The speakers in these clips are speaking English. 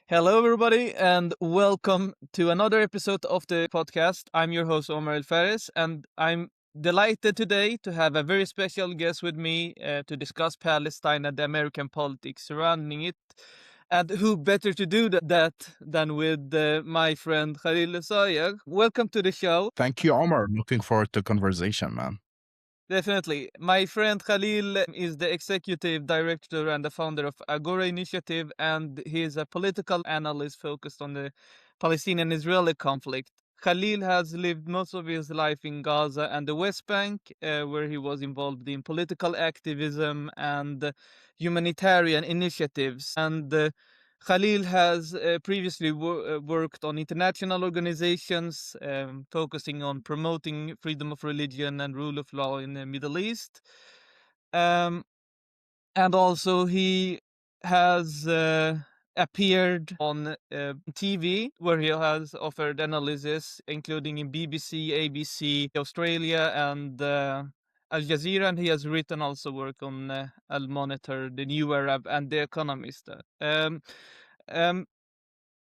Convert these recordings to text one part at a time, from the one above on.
Hello, everybody, and welcome to another episode of the podcast. I'm your host, Omar El Fares, and I'm delighted today to have a very special guest with me to discuss Palestine and the American politics surrounding it. And who better to do that than with my friend Khalil Sayegh? Welcome to the show. Thank you, Omar. Looking forward to conversation, man. Definitely. My friend Khalil is the executive director and the founder of Agora Initiative, and he is a political analyst focused on the Palestinian Israeli conflict. Khalil has lived most of his life in Gaza and the West Bank, where he was involved in political activism and humanitarian initiatives. And Khalil has previously worked on international organizations focusing on promoting freedom of religion and rule of law in the Middle East. Um, and also, he has appeared on TV where he has offered analysis, including in BBC, ABC, Australia, and Al Jazeera. And he has written also work on Al Monitor, The New Arab, and The Economist. Um,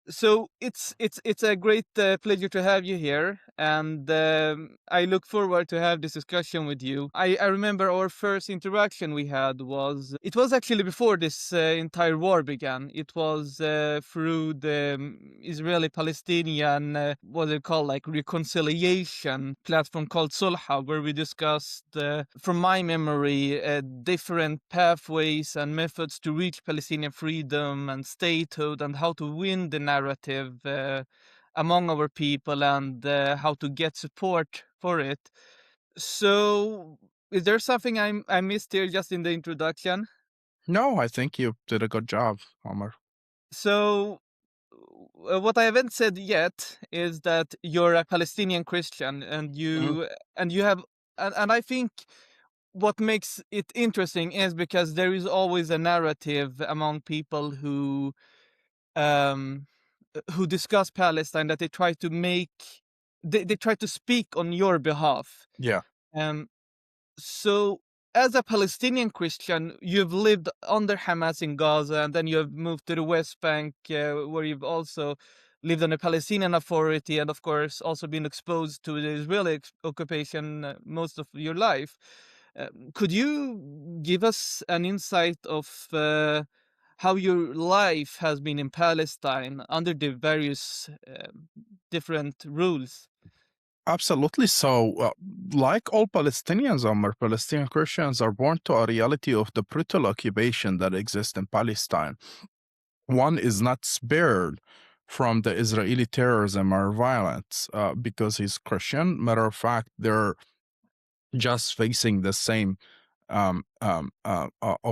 so it's a great pleasure to have you here, and I look forward to have this discussion with you. I remember our first interaction we had was actually before this entire war began. It was through the Israeli-Palestinian what they call like reconciliation platform called Sulha, where we discussed, from my memory, different pathways and methods to reach Palestinian freedom and statehood, and how to win the narrative among our people, and how to get support for it. So, is there something I missed here just in the introduction? No, I think you did a good job, Omar. So, what I haven't said yet is that you're a Palestinian Christian, and Mhm. you have, and I think what makes it interesting is because there is always a narrative among people um who discuss Palestine, that they try to speak on your behalf. Yeah, Um, so, as a Palestinian Christian, you've lived under Hamas in Gaza, and then you have moved to the West Bank, where you've also lived under Palestinian Authority, and of course also been exposed to the Israeli occupation most of your life. Could you give us an insight of how your life has been in Palestine under the various different rules? absolutely. So, like all Palestinians, Omar, Palestinian Christians are born to a reality of the brutal occupation that exists in Palestine. One is not spared from the Israeli terrorism or violence because he's Christian. Matter of fact, they're just facing the same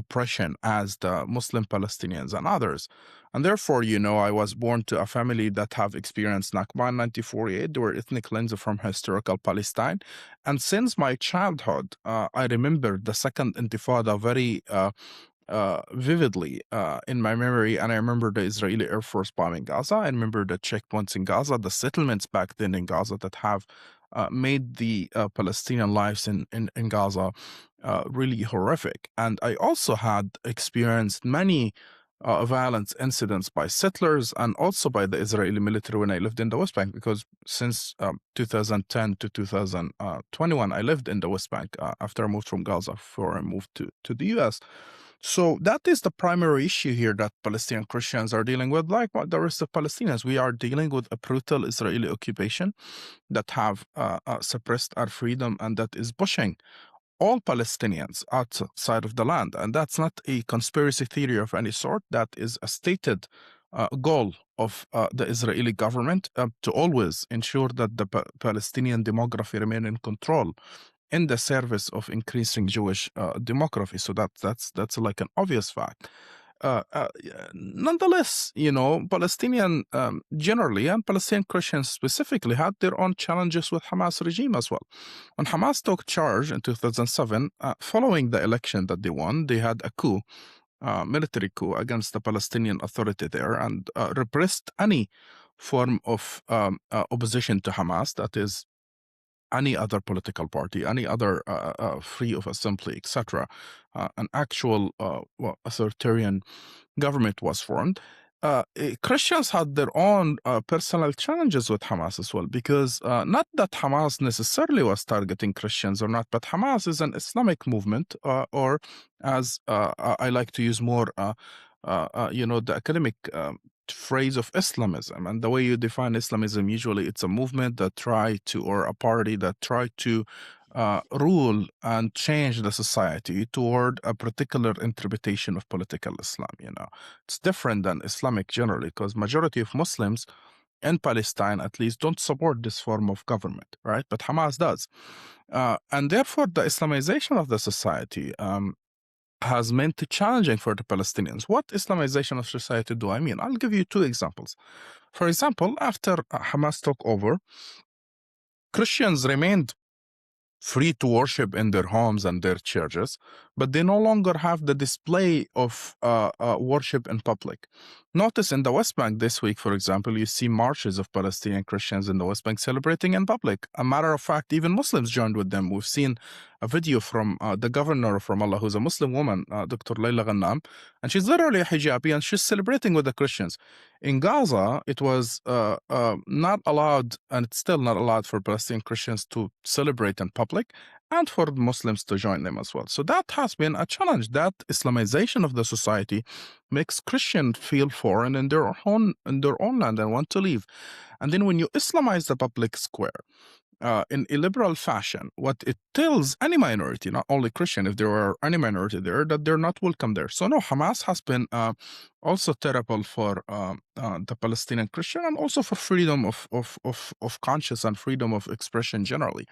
oppression as the Muslim Palestinians and others. And therefore, I was born to a family that have experienced Nakba in 1948. They were ethnic cleansed from historical Palestine. And since my childhood, I remember the Second Intifada very vividly in my memory. And I remember the Israeli Air Force bombing Gaza. I remember the checkpoints in Gaza, the settlements back then in Gaza that have made the Palestinian lives in Gaza really horrific. And I also had experienced many violent incidents by settlers and also by the Israeli military when I lived in the West Bank, because since 2010 to 2021, I lived in the West Bank after I moved from Gaza before I moved to the US. So that is the primary issue here that Palestinian Christians are dealing with. Like the rest of Palestinians, we are dealing with a brutal Israeli occupation that have suppressed our freedom and that is pushing all Palestinians outside of the land. And that's not a conspiracy theory of any sort. That is a stated goal of the Israeli government to always ensure that the Palestinian demography remain in control in the service of increasing Jewish demography. So that's like an obvious fact. Nonetheless, Palestinian generally and Palestinian Christians specifically had their own challenges with Hamas regime as well. When Hamas took charge in 2007, following the election that they won, they had a coup, military coup against the Palestinian Authority there, and repressed any form of opposition to Hamas, that is any other political party, any other free of assembly, etc. An actual authoritarian government was formed. Christians had their own personal challenges with Hamas as well, because not that Hamas necessarily was targeting Christians or not, but Hamas is an Islamic movement, or as I like to use more, the academic phrase of Islamism. And the way you define Islamism, usually it's a movement that or a party that try to rule and change the society toward a particular interpretation of political Islam. It's different than Islamic generally, because majority of Muslims in Palestine, at least, don't support this form of government, right? But Hamas does. And therefore, the Islamization of the society has meant challenging for the Palestinians. What Islamization of society do I mean? I'll give you two examples. For example, after Hamas took over, Christians remained free to worship in their homes and their churches, but they no longer have the display of worship in public. Notice in the West Bank this week, for example, you see marches of Palestinian Christians in the West Bank celebrating in public. A matter of fact, even Muslims joined with them. We've seen a video from the governor of Ramallah, who's a Muslim woman, Dr. Layla Ghannam, and she's literally a hijabi, and she's celebrating with the Christians. In Gaza, it was not allowed, and it's still not allowed for Palestinian Christians to celebrate in public, and for Muslims to join them as well. So that has been a challenge. That Islamization of the society makes Christians feel foreign in their own land and want to leave. And then when you Islamize the public square, in a liberal fashion, what it tells any minority, not only Christian, if there are any minority there, that they're not welcome there. So no, Hamas has been also terrible for the Palestinian Christian, and also for freedom of conscience and freedom of expression generally.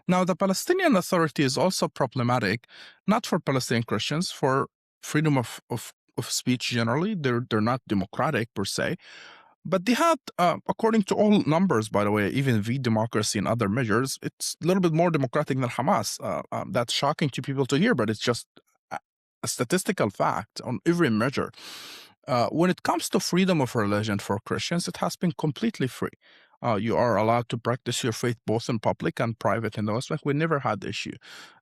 Now, the Palestinian Authority is also problematic, not for Palestinian Christians, for freedom of speech generally. They're not democratic per se. But they had, according to all numbers, by the way, even democracy and other measures, it's a little bit more democratic than Hamas. That's shocking to people to hear, but it's just a statistical fact on every measure. When it comes to freedom of religion for Christians, it has been completely free. You are allowed to practice your faith both in public and private in the West Bank. We never had the issue.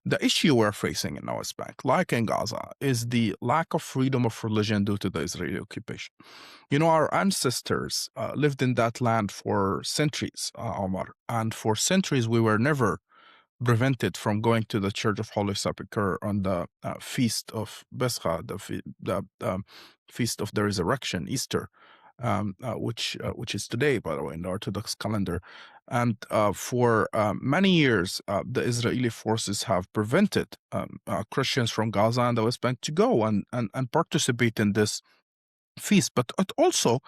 The issue we're facing in the West Bank, like in Gaza, is the lack of freedom of religion due to the Israeli occupation. Our ancestors lived in that land for centuries, Omar, and for centuries we were never prevented from going to the Church of Holy Sepulchre on the feast of Pesach, the feast of the Resurrection, Easter, which is today, by the way, in the Orthodox calendar. And for many years, the Israeli forces have prevented Christians from Gaza and the West Bank to go and participate in this feast, but it also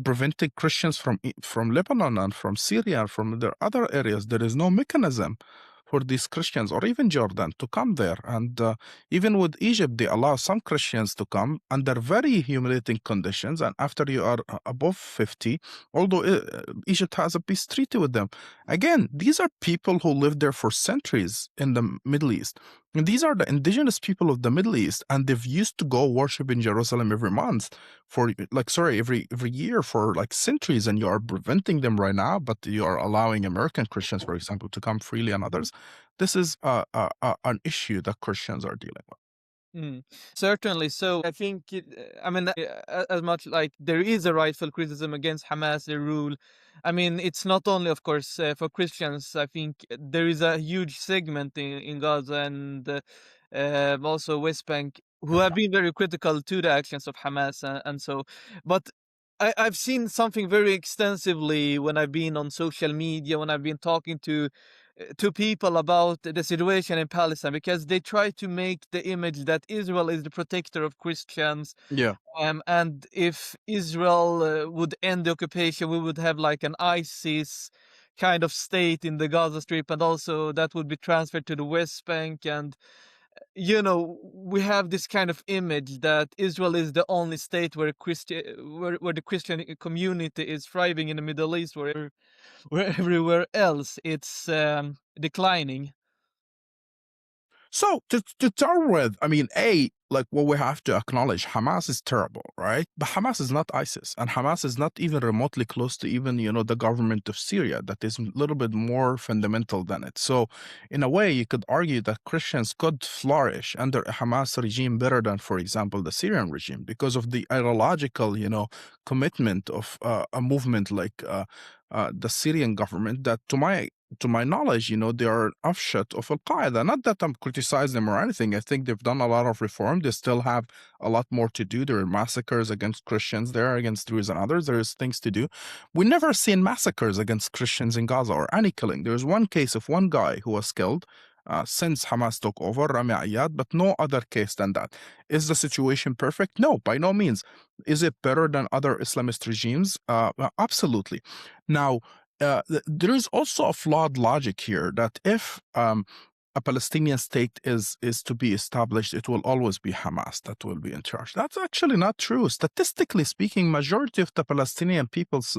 prevented Christians from Lebanon and from Syria and from the other areas. There is no mechanism for these Christians, or even Jordan, to come there. And even with Egypt, they allow some Christians to come under very humiliating conditions. And after you are above 50, although Egypt has a peace treaty with them, again, these are people who lived there for centuries in the Middle East. And these are the indigenous people of the Middle East, and they've used to go worship in Jerusalem every month every year for centuries, and you are preventing them right now, but you are allowing American Christians, for example, to come freely, and others. This is an issue that Christians are dealing with. Certainly. So I think, as much like there is a rightful criticism against Hamas, their rule. I mean, it's not only, of course, for Christians. I think there is a huge segment in Gaza and also West Bank who have been very critical to the actions of Hamas and so. But I've seen something very extensively when I've been on social media, when I've been talking to people about the situation in Palestine, because they try to make the image that Israel is the protector of Christians. Yeah. And if Israel would end the occupation, we would have like an ISIS kind of state in the Gaza Strip, and also that would be transferred to the West Bank. And we have this kind of image that Israel is the only state where the Christian community is thriving in the Middle East, where everywhere else it's declining. So to start with, I mean, like what we have to acknowledge, Hamas is terrible, right? But Hamas is not ISIS, and Hamas is not even remotely close to even, the government of Syria that is a little bit more fundamental than it. So in a way, you could argue that Christians could flourish under a Hamas regime better than, for example, the Syrian regime because of the ideological, commitment of a movement like the Syrian government that, to my knowledge, they are offshoot of Al Qaeda. Not that I'm criticizing them or anything. I think they've done a lot of reform. They still have a lot more to do. There are massacres against Christians there, against Druze and others. There is things to do. We never seen massacres against Christians in Gaza or any killing. There's one case of one guy who was killed since Hamas took over, Rami Ayyad, but no other case than that. Is the situation perfect? No, by no means. Is it better than other Islamist regimes? Absolutely. Now, there is also a flawed logic here that if a Palestinian state is to be established, it will always be Hamas that will be in charge. That's actually not true. Statistically speaking, majority of the Palestinian peoples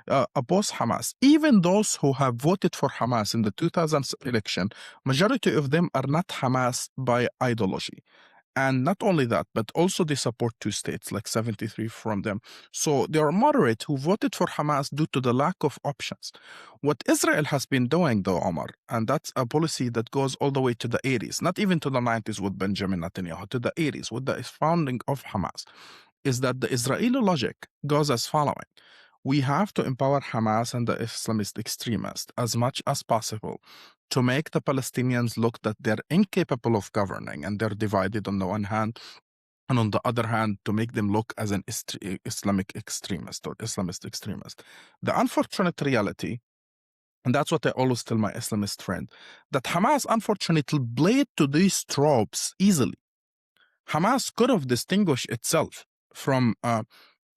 oppose Hamas. Even those who have voted for Hamas in the 2000 election, majority of them are not Hamas by ideology. And not only that, but also they support two states, like 73 from them. So they are moderate who voted for Hamas due to the lack of options. What Israel has been doing, though, Omar, and that's a policy that goes all the way to the 80s, not even to the 90s with Benjamin Netanyahu, to the 80s with the founding of Hamas, is that the Israeli logic goes as following. We have to empower Hamas and the Islamist extremists as much as possible to make the Palestinians look that they're incapable of governing and they're divided on the one hand, and on the other hand, to make them look as an Islamic extremist or Islamist extremist. The unfortunate reality, and that's what I always tell my Islamist friend, that Hamas unfortunately played to these tropes easily. Hamas could have distinguished itself from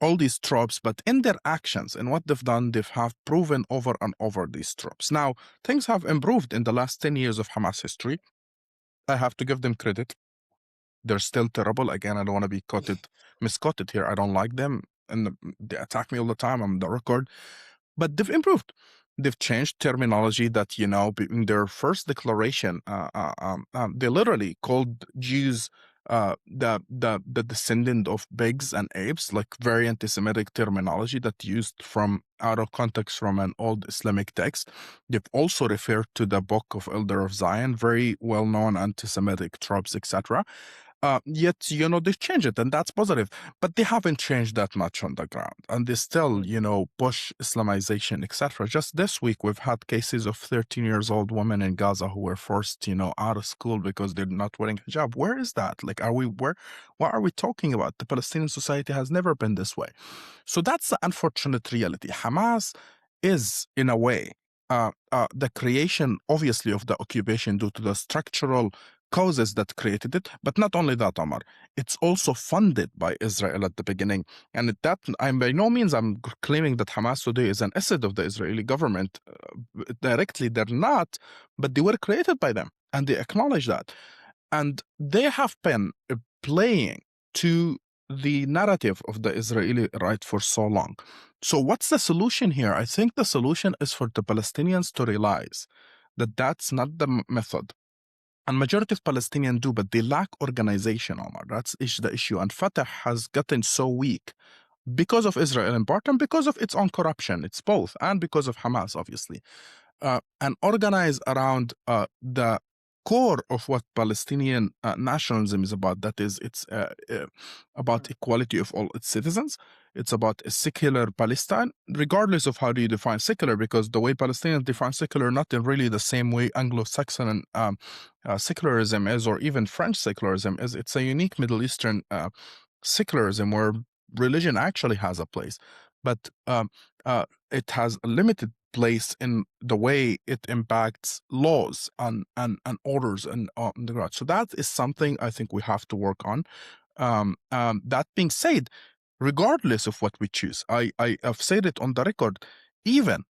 all these tropes, but in their actions and what they've done, they have proven over and over these tropes. Now, things have improved in the last 10 years of Hamas history. I have to give them credit. They're still terrible. Again, I don't want to be misquoted here. I don't like them, and they attack me all the time. I'm on the record. But they've improved. They've changed terminology that, in their first declaration, they literally called Jews the descendant of pigs and apes, like very anti-Semitic terminology that used from out of context from an old Islamic text. They've also referred to the Book of Elder of Zion, very well-known anti-Semitic tropes, etc. Yet, they've changed it, and that's positive. But they haven't changed that much on the ground, and they still, push Islamization, etc. Just this week, we've had cases of 13 years old women in Gaza who were forced, out of school because they're not wearing hijab. Where is that? Like, what are we talking about? The Palestinian society has never been this way. So that's the unfortunate reality. Hamas is, in a way, the creation, obviously, of the occupation due to the structural causes that created it. But not only that, Omar, it's also funded by Israel at the beginning. And I'm by no means I'm claiming that Hamas today is an asset of the Israeli government. Directly, they're not, but they were created by them, and they acknowledge that. And they have been playing to the narrative of the Israeli right for so long. So what's the solution here? I think the solution is for the Palestinians to realize that that's not the method. And majority of Palestinians do, but they lack organization, Omar. That's the issue. And Fatah has gotten so weak because of Israel in part and because of its own corruption. It's both, and because of Hamas, obviously. And organize around the core of what Palestinian nationalism is about. That is, it's about equality of all its citizens. It's about a secular Palestine, regardless of how do you define secular, because the way Palestinians define secular, not in really the same way Anglo-Saxon secularism is, or even French secularism is. It's a unique Middle Eastern secularism where religion actually has a place, but it has a limited place in the way it impacts laws and orders and on the ground. So that is something I think we have to work on. That being said, regardless of what we choose, I have said it on the record, even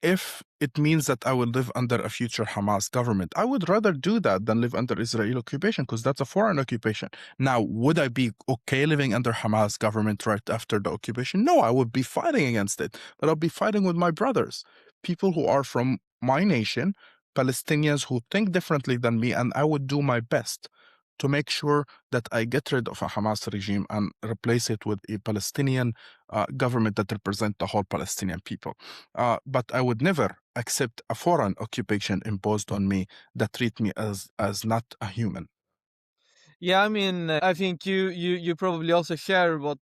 if it means that I will live under a future Hamas government, I would rather do that than live under Israeli occupation, because that's a foreign occupation. Now, would I be okay living under Hamas government right after the occupation? No, I would be fighting against it, but I'll be fighting with my brothers, people who are from my nation, Palestinians who think differently than me, and I would do my best to make sure that I get rid of a Hamas regime and replace it with a Palestinian government that represents the whole Palestinian people. But I would never accept a foreign occupation imposed on me that treat me as not a human. Yeah, I mean, I think you probably also share what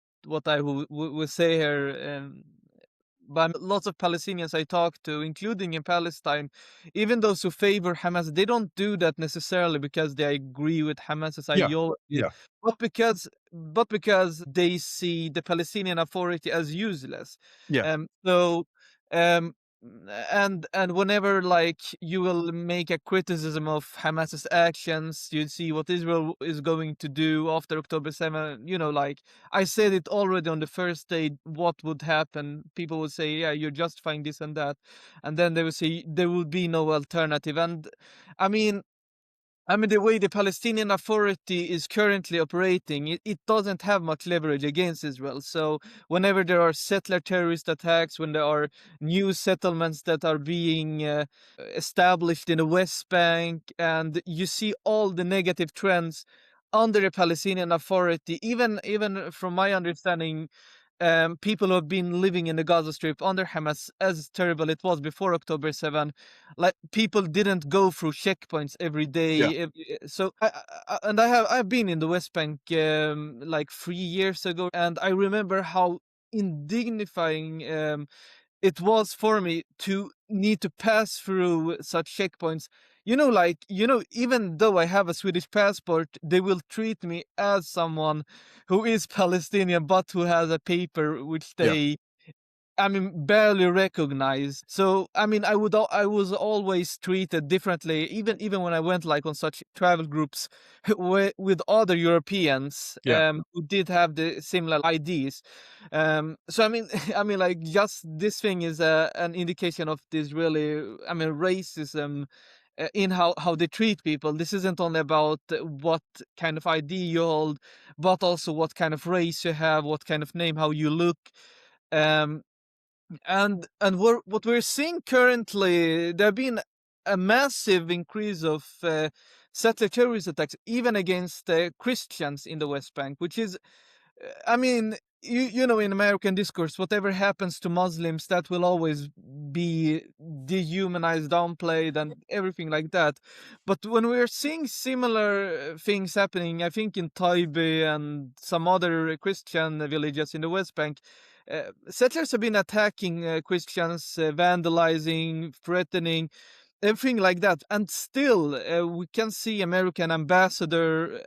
I would say here. But lots of Palestinians I talk to, including in Palestine, even those who favor Hamas, they don't do that necessarily because they agree with Hamas's Yeah, ideology, yeah, but because they see the Palestinian Authority as useless. yeah, So, um, and whenever like you will make a criticism of Hamas's actions, you see what Israel is going to do after October 7. Like I said it already on the first day, what would happen. People would say, yeah, you're justifying this and that. And then they would say there will be no alternative. And I mean, the way the Palestinian Authority is currently operating, it doesn't have much leverage against Israel. So whenever there are settler terrorist attacks, when there are new settlements that are being established in the West Bank, and you see all the negative trends under the Palestinian Authority, even from my understanding, people who have been living in the Gaza Strip under Hamas, as terrible it was before October 7, like people didn't go through checkpoints every yeah, day. So, I've been in the West Bank like 3 years ago, and I remember how indignifying it was for me to need to pass through such checkpoints. Even though I have a Swedish passport, they will treat me as someone who is Palestinian but who has a paper which yeah, they, barely recognize. So, I was always treated differently, even when I went like on such travel groups with other Europeans yeah, who did have the similar IDs. So like just this thing is an indication of this really, racism. In how they treat people. This isn't only about what kind of ID you hold, but also what kind of race you have, what kind of name, how you look. Um, what we're seeing currently, there have been a massive increase of settler terrorist attacks, even against Christians in the West Bank, which is, in American discourse, whatever happens to Muslims, that will always be dehumanized, downplayed, and everything like that. But when we're seeing similar things happening, I think in Taibe and some other Christian villages in the West Bank, settlers have been attacking Christians, vandalizing, threatening, everything like that. And still, we can see American ambassador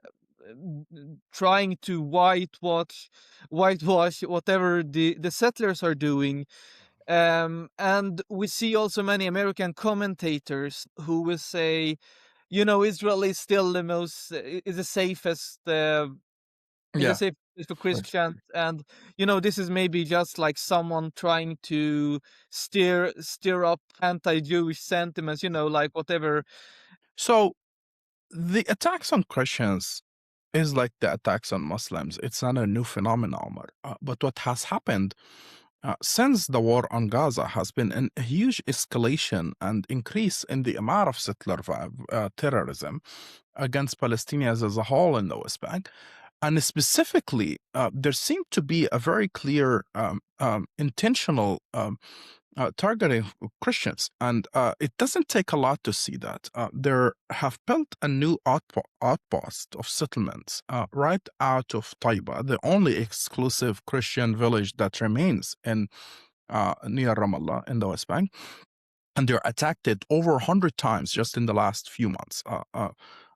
trying to whitewash whatever the settlers are doing. And we see also many American commentators who will say, Israel is still is the safest. Is a yeah. safe place for Right. Christians, and this is maybe just like someone trying to stir up anti-Jewish sentiments, like whatever. So the attacks on Christians is like the attacks on Muslims. It's not a new phenomenon, Omar. But what has happened since the war on Gaza has been a huge escalation and increase in the amount of settler terrorism against Palestinians as a whole in the West Bank. And specifically, there seemed to be a very clear intentional targeting Christians. And it doesn't take a lot to see that. They have built a new outpost of settlements right out of Taiba, the only exclusive Christian village that remains in near Ramallah in the West Bank. And they're attacked it over 100 times just in the last few months.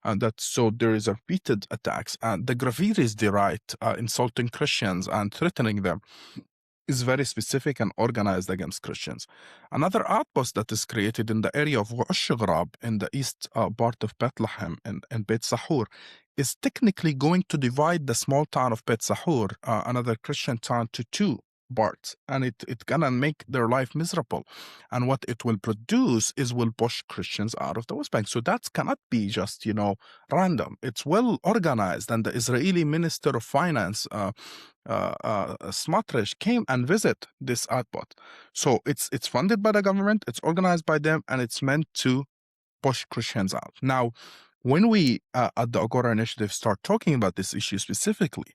And that so there is repeated attacks. And the graffiti they write, insulting Christians and threatening them, is very specific and organized against Christians. Another outpost that is created in the area of Ghrab in the east part of Bethlehem and Beit Sahur is technically going to divide the small town of Beit Sahur, another Christian town, to two parts, and it gonna make their life miserable. And what it will produce is will push Christians out of the West Bank. So that cannot be just random. It's well organized, and the Israeli Minister of Finance, Smotrich, came and visit this output. So it's funded by the government, it's organized by them, and it's meant to push Christians out. Now, when we at the Agora Initiative start talking about this issue specifically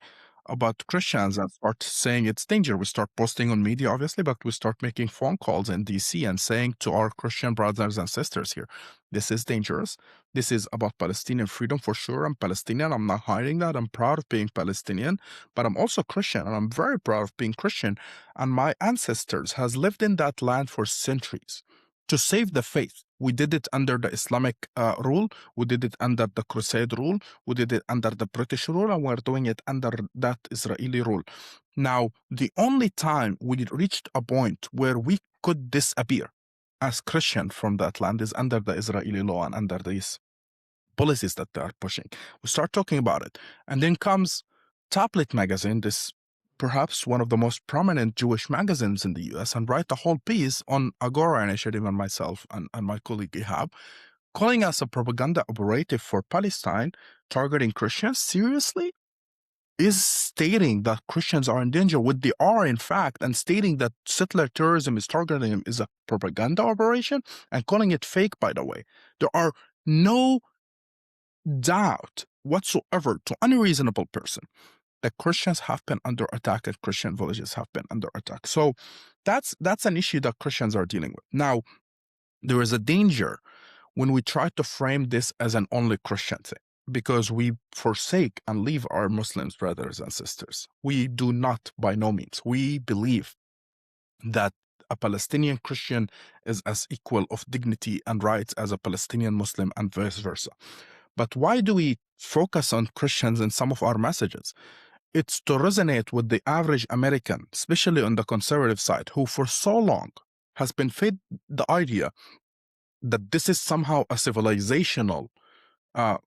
about Christians and start saying it's danger, we start posting on media, obviously, but we start making phone calls in DC and saying to our Christian brothers and sisters here, this is dangerous. This is about Palestinian freedom for sure. I'm Palestinian. I'm not hiding that. I'm proud of being Palestinian, but I'm also Christian, and I'm very proud of being Christian. And my ancestors has lived in that land for centuries to save the faith. We did it under the Islamic rule. We did it under the Crusade rule. We did it under the British rule, and we're doing it under that Israeli rule. Now, the only time we reached a point where we could disappear as Christian from that land is under the Israeli law and under these policies that they are pushing. We start talking about it. And then comes Tablet magazine, this perhaps one of the most prominent Jewish magazines in the US, and write a whole piece on Agora Initiative and myself and my colleague Ihab, calling us a propaganda operative for Palestine, targeting Christians. Seriously? Is stating that Christians are in danger, what they are in fact, and stating that settler terrorism is targeting them is a propaganda operation, and calling it fake, by the way. There are no doubt whatsoever to any reasonable person that Christians have been under attack and Christian villages have been under attack. So that's an issue that Christians are dealing with. Now, there is a danger when we try to frame this as an only Christian thing, because we forsake and leave our Muslim brothers and sisters. We do not, by no means. We believe that a Palestinian Christian is as equal of dignity and rights as a Palestinian Muslim and vice versa. But why do we focus on Christians in some of our messages? It's to resonate with the average American, especially on the conservative side, who for so long has been fed the idea that this is somehow a civilizational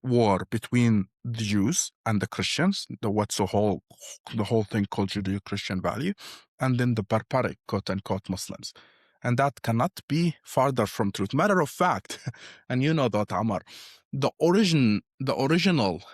war between the Jews and the Christians, the whole thing called Judeo-Christian value, and then the barbaric quote-unquote Muslims. And that cannot be farther from truth. Matter of fact, and you know that, Amar, the original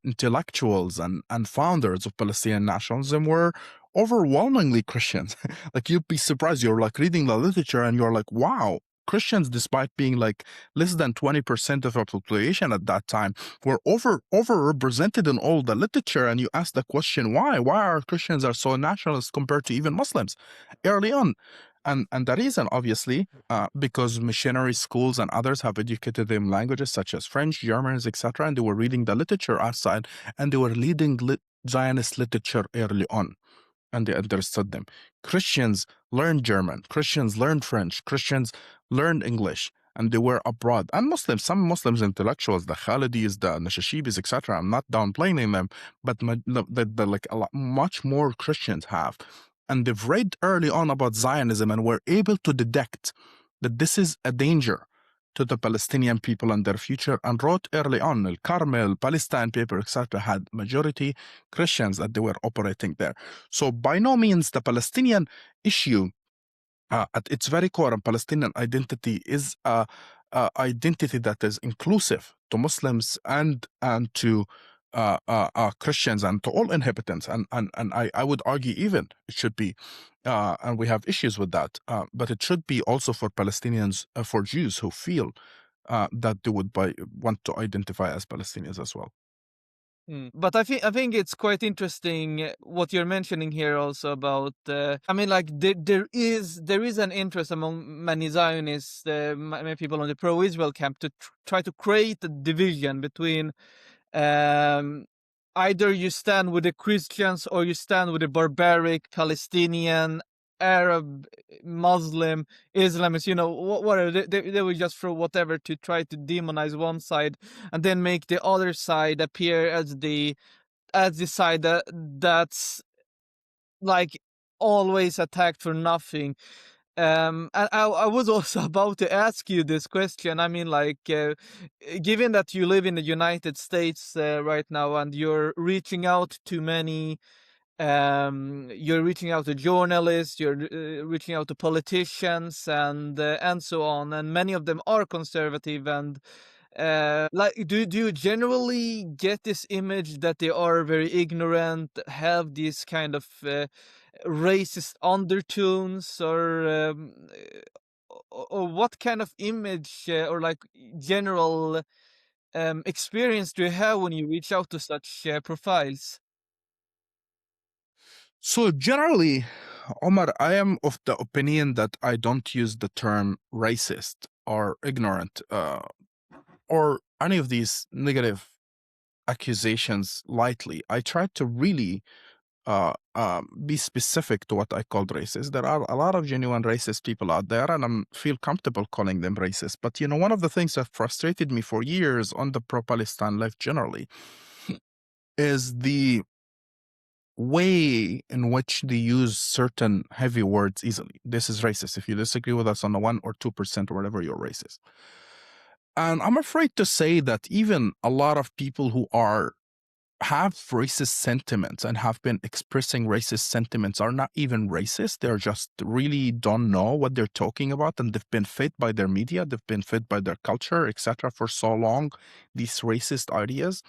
intellectuals and founders of Palestinian nationalism were overwhelmingly Christians. Like, you'd be surprised. You're like reading the literature and you're like, wow, Christians, despite being like less than 20% of our population at that time, were overrepresented in all the literature. And you ask the question, why? Why are Christians are so nationalist compared to even Muslims early on? And the reason, obviously, because missionary schools and others have educated them languages such as French, Germans, etc., and they were reading the literature outside, and they were reading Zionist literature early on, and they understood them. Christians learned German, Christians learned French, Christians learned English, and they were abroad. And Muslims, some Muslims intellectuals, the Khalidis, the Nashashibis, etc., I'm not downplaying them, but much more Christians have. And they've read early on about Zionism and were able to detect that this is a danger to the Palestinian people and their future, and wrote early on, Al Carmel, Palestine paper, etc., had majority Christians that they were operating there. So by no means the Palestinian issue at its very core, and Palestinian identity is a identity that is inclusive to Muslims and to Christians and to all inhabitants. And I would argue even it should be, and we have issues with that, but it should be also for Palestinians, for Jews who feel that they would want to identify as Palestinians as well. But I think it's quite interesting what you're mentioning here also about. I mean, like there is an interest among many Zionists, many people on the pro-Israel camp to try to create a division between either you stand with the Christians or you stand with the barbaric Palestinian, Arab, Muslim, Islamists, you know, whatever. They will just throw whatever to try to demonize one side and then make the other side appear as the side that's like always attacked for nothing. And I was also about to ask you this question. I mean, like, given that you live in the United States right now and you're reaching out to many, you're reaching out to journalists, you're reaching out to politicians and so on, and many of them are conservative and like, do you generally get this image that they are very ignorant, have these kind of racist undertones, or what kind of image or like general experience do you have when you reach out to such profiles? So generally, Omar, I am of the opinion that I don't use the term racist or ignorant or any of these negative accusations lightly. I try to really be specific to what I called racist. There are a lot of genuine racist people out there, and I feel comfortable calling them racist. But one of the things that frustrated me for years on the pro-Palestine left generally is the way in which they use certain heavy words easily. This is racist. If you disagree with us on the 1 or 2% or whatever, you're racist. And I'm afraid to say that even a lot of people who have racist sentiments and have been expressing racist sentiments are not even racist. They're just really don't know what they're talking about, and they've been fed by their media, they've been fed by their culture, etc. for so long, these racist ideas.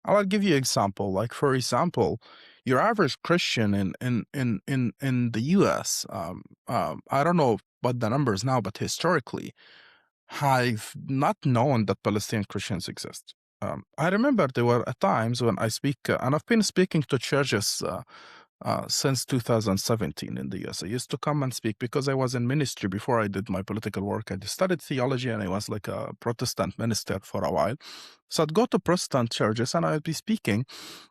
I'll give you an example. Like, for example, your average Christian in the US, I don't know what the numbers now, but historically, have not known that Palestinian Christians exist. I remember there were times when I speak, and I've been speaking to churches since 2017 in the US. I used to come and speak because I was in ministry before I did my political work. I studied theology and I was like a Protestant minister for a while. So I'd go to Protestant churches and I'd be speaking,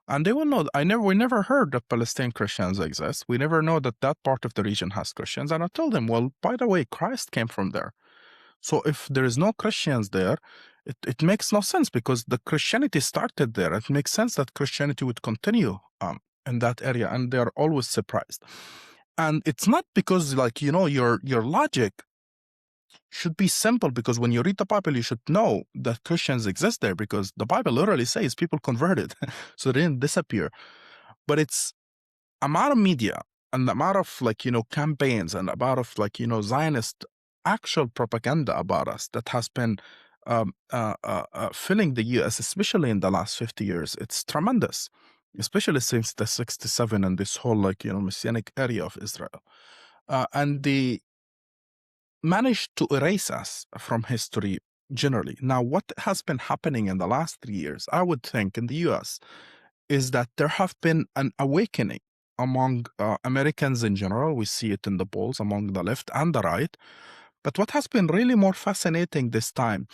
and they will know we never heard that Palestinian Christians exist. We never know that that part of the region has Christians. And I told them, well, by the way, Christ came from there. So if there is no Christians there, it makes no sense because the Christianity started there. It makes sense that Christianity would continue in that area, and they're always surprised. And it's not because, like, your logic should be simple, because when you read the Bible, you should know that Christians exist there, because the Bible literally says people converted, so they didn't disappear. But it's amount of media and the amount of campaigns and about of Zionist actual propaganda about us that has been filling the US, especially in the last 50 years. It's tremendous, especially since the 67 and this whole Messianic area of Israel. And they managed to erase us from history generally. Now, what has been happening in the last 3 years, I would think, in the US, is that there have been an awakening among Americans in general. We see it in the polls among the left and the right. But what has been really more fascinating this time,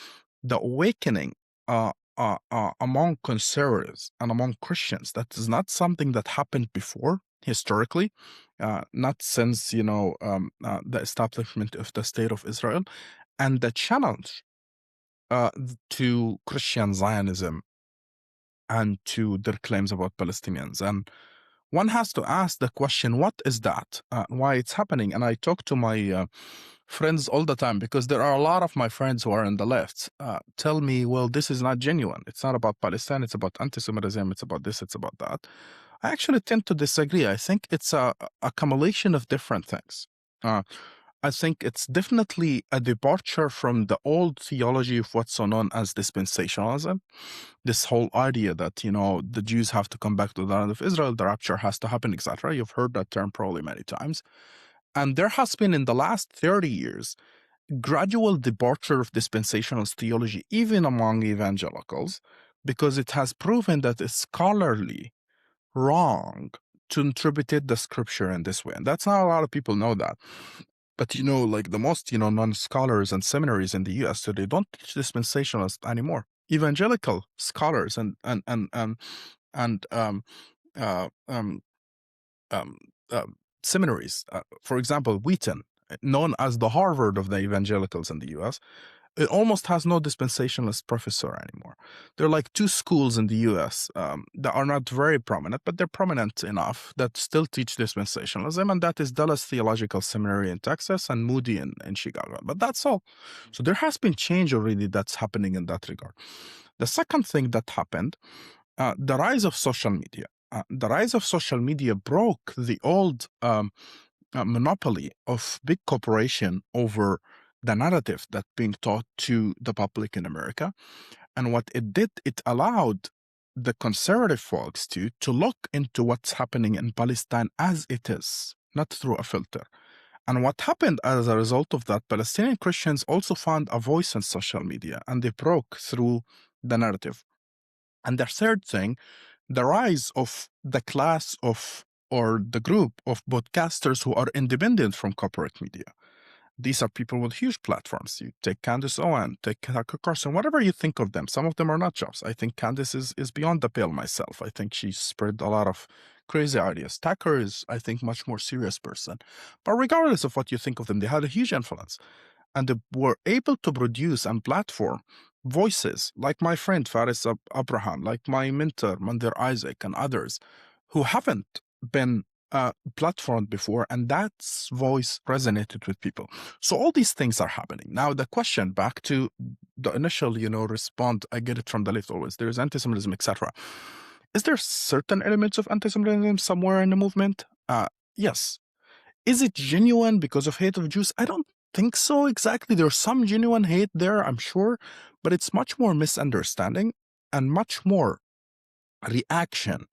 the awakening among conservatives and among Christians. That is not something that happened before historically, not since the establishment of the State of Israel, and the challenge to Christian Zionism and to their claims about Palestinians. And one has to ask the question, what is that? Why it's happening? And I talk to my friends all the time, because there are a lot of my friends who are in the left tell me, well, this is not genuine. It's not about Palestine. It's about anti-Semitism. It's about this. It's about that. I actually tend to disagree. I think it's a accumulation of different things. I think it's definitely a departure from the old theology of what's so known as dispensationalism. This whole idea that, the Jews have to come back to the land of Israel, the rapture has to happen, etc. You've heard that term probably many times. And there has been, in the last 30 years, gradual departure of dispensationalist theology, even among evangelicals, because it has proven that it's scholarly wrong to interpret the scripture in this way. And that's not a lot of people know that. But, like the most, non-scholars and seminaries in the US, so they don't teach dispensationalists anymore. Evangelical scholars and uh, um, seminaries, for example, Wheaton, known as the Harvard of the evangelicals in the US, it almost has no dispensationalist professor anymore. There are like two schools in the US that are not very prominent, but they're prominent enough that still teach dispensationalism, and that is Dallas Theological Seminary in Texas and Moody in Chicago. But that's all. So there has been change already that's happening in that regard. The second thing that happened, the rise of social media. The rise of social media broke the old monopoly of big corporation over the narrative that's being taught to the public in America. And what it did, it allowed the conservative folks to look into what's happening in Palestine as it is, not through a filter. And what happened as a result of that, Palestinian Christians also found a voice in social media, and they broke through the narrative. And the third thing, the rise of the class of or the group of podcasters who are independent from corporate media. These are people with huge platforms. You take Candace Owen, take Tucker Carlson, whatever you think of them. Some of them are nut jobs. I think Candace is beyond the pale myself. I think she spread a lot of crazy ideas. Tucker is, I think, much more serious person. But regardless of what you think of them, they had a huge influence. And they were able to produce and platform voices like my friend Faris Abraham, like my mentor Mandir Isaac, and others who haven't been platformed before, and that voice resonated with people. So all these things are happening. Now the question, back to the initial, response, I get it from the left always, there's anti-Semitism, etc. Is there certain elements of anti-Semitism somewhere in the movement? Yes. Is it genuine because of hate of Jews? I don't think so exactly. There's some genuine hate there, I'm sure, but it's much more misunderstanding and much more reaction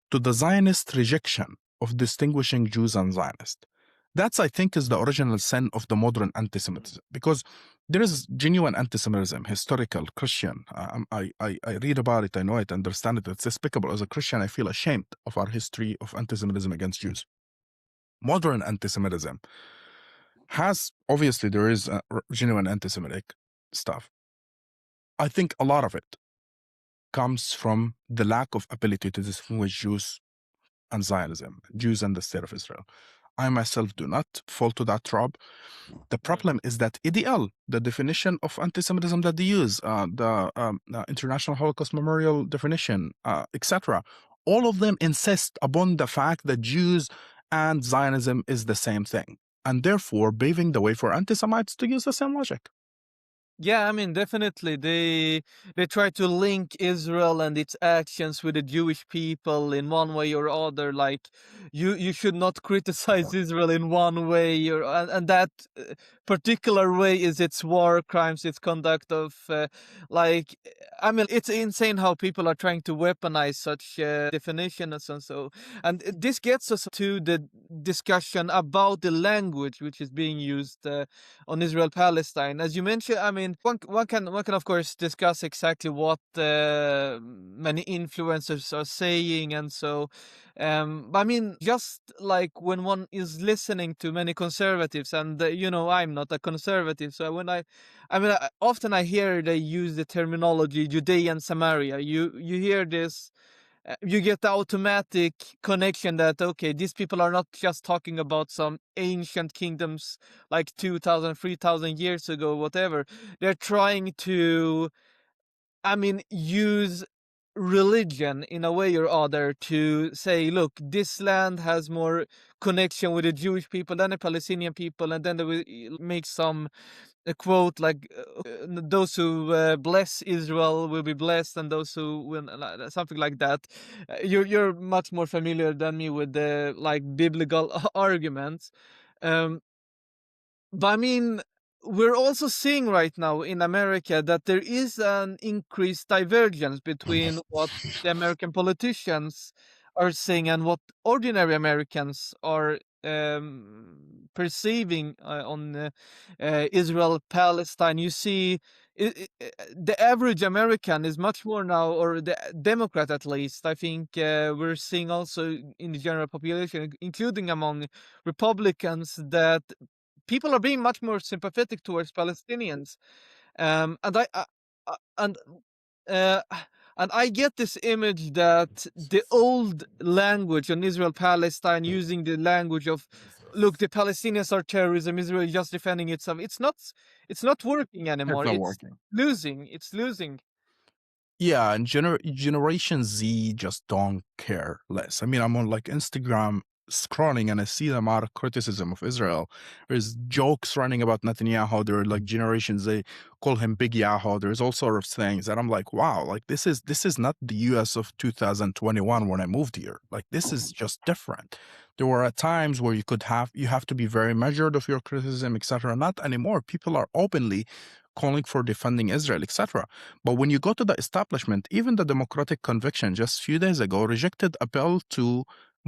to the Zionist rejection of distinguishing Jews and Zionists. That's, I think, is the original sin of the modern anti-Semitism, because there is genuine anti-Semitism, historical, Christian. I read about it, I know it, understand it. It's despicable. As a Christian, I feel ashamed of our history of anti-Semitism against Jews. Modern anti-Semitism has, obviously, there is genuine anti-Semitic stuff. I think a lot of it comes from the lack of ability to distinguish Jews and Zionism, Jews and the state of Israel. I myself do not fall to that trap. The problem is that EDL, the definition of anti-Semitism that they use, the International Holocaust Memorial definition, etc., all of them insist upon the fact that Jews and Zionism is the same thing, and therefore paving the way for anti-Semites to use the same logic. Yeah, I mean, definitely they try to link Israel and its actions with the Jewish people in one way or other. Like, you should not criticize Israel in one way, or and that particular way is its war crimes, its conduct of like. I mean, it's insane how people are trying to weaponize such definitions and so. And this gets us to the discussion about the language which is being used on Israel-Palestine. As you mentioned, I mean, one can of course discuss exactly what many influencers are saying and so. But I mean, just like when one is listening to many conservatives, and I'm not a conservative, so when often I hear they use the terminology Judea and Samaria. You hear this. You get the automatic connection that, okay, these people are not just talking about some ancient kingdoms like 2,000, 3,000 years ago, whatever. They're trying to, use religion in a way or other to say, look, this land has more connection with the Jewish people than the Palestinian people, and then they will make some a quote like those who bless Israel will be blessed, and those who will something like that. You're much more familiar than me with the like biblical arguments. Um, but I mean, we're also seeing right now in America that there is an increased divergence between what the American politicians are saying and what ordinary Americans are perceiving on Israel Palestine. You see, the average American is much more now, or the Democrat at least. I think we're seeing also in the general population, including among Republicans, that people are being much more sympathetic towards Palestinians, and and uh, and I get this image that the old language on Israel Palestine, using the language of, look, the Palestinians are terrorism, Israel is just defending itself. It's not working It's anymore. not It's working. losing. It's losing. Yeah, and Generation Z just don't care less. I mean, I'm on like Instagram scrolling and I see the amount of criticism of Israel. There's jokes running about Netanyahu. There are like generations, they call him Big Yaho. There's all sort of things. And I'm like, wow, like this is not the US of 2021 when I moved here. Like this is just different. There were times where you have to be very measured of your criticism, etc. Not anymore. People are openly calling for defending Israel, etc. But when you go to the establishment, even the Democratic Convention just a few days ago rejected a bill to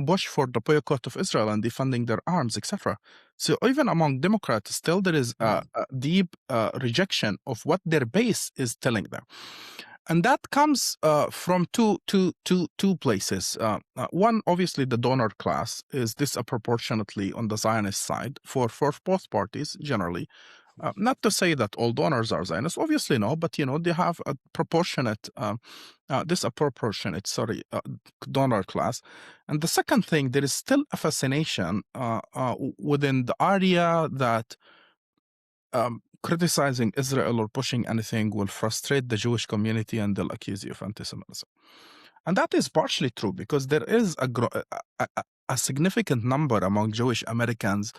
push for the boycott of Israel and defunding their arms, etc. So even among Democrats, still there is a deep rejection of what their base is telling them. And that comes from two places. One, obviously, the donor class is disproportionately on the Zionist side for both parties generally. Not to say that all donors are Zionists, obviously no, but they have a disproportionate, donor class. And the second thing, there is still a fascination within the idea that criticizing Israel or pushing anything will frustrate the Jewish community and they'll accuse you of anti-Semitism. And that is partially true because there is a significant number among Jewish Americans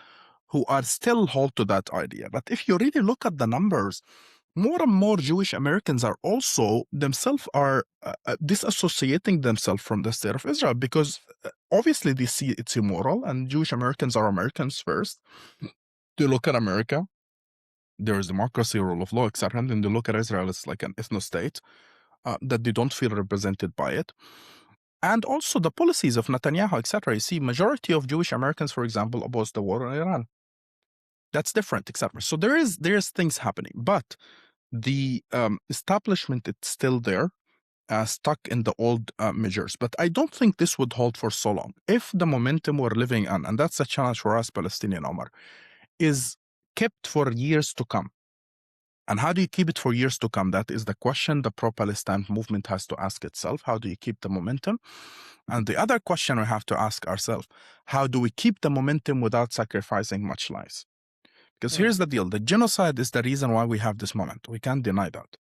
who are still hold to that idea. But if you really look at the numbers, more and more Jewish Americans are also themselves disassociating themselves from the state of Israel because obviously they see it's immoral, and Jewish Americans are Americans first. They look at America, there is democracy, rule of law, etc. And then they look at Israel as like an ethno-state that they don't feel represented by it. And also the policies of Netanyahu, etc. You see, majority of Jewish Americans, for example, oppose the war in Iran. That's different, etc. So there is things happening, but the establishment is still there, stuck in the old measures. But I don't think this would hold for so long. If the momentum we're living on, and that's a challenge for us, Palestinian Omar, is kept for years to come. And how do you keep it for years to come? That is the question the pro-Palestine movement has to ask itself. How do you keep the momentum? And the other question we have to ask ourselves, how do we keep the momentum without sacrificing much lives? Because here's the deal. The genocide is the reason why we have this moment. We can't deny that.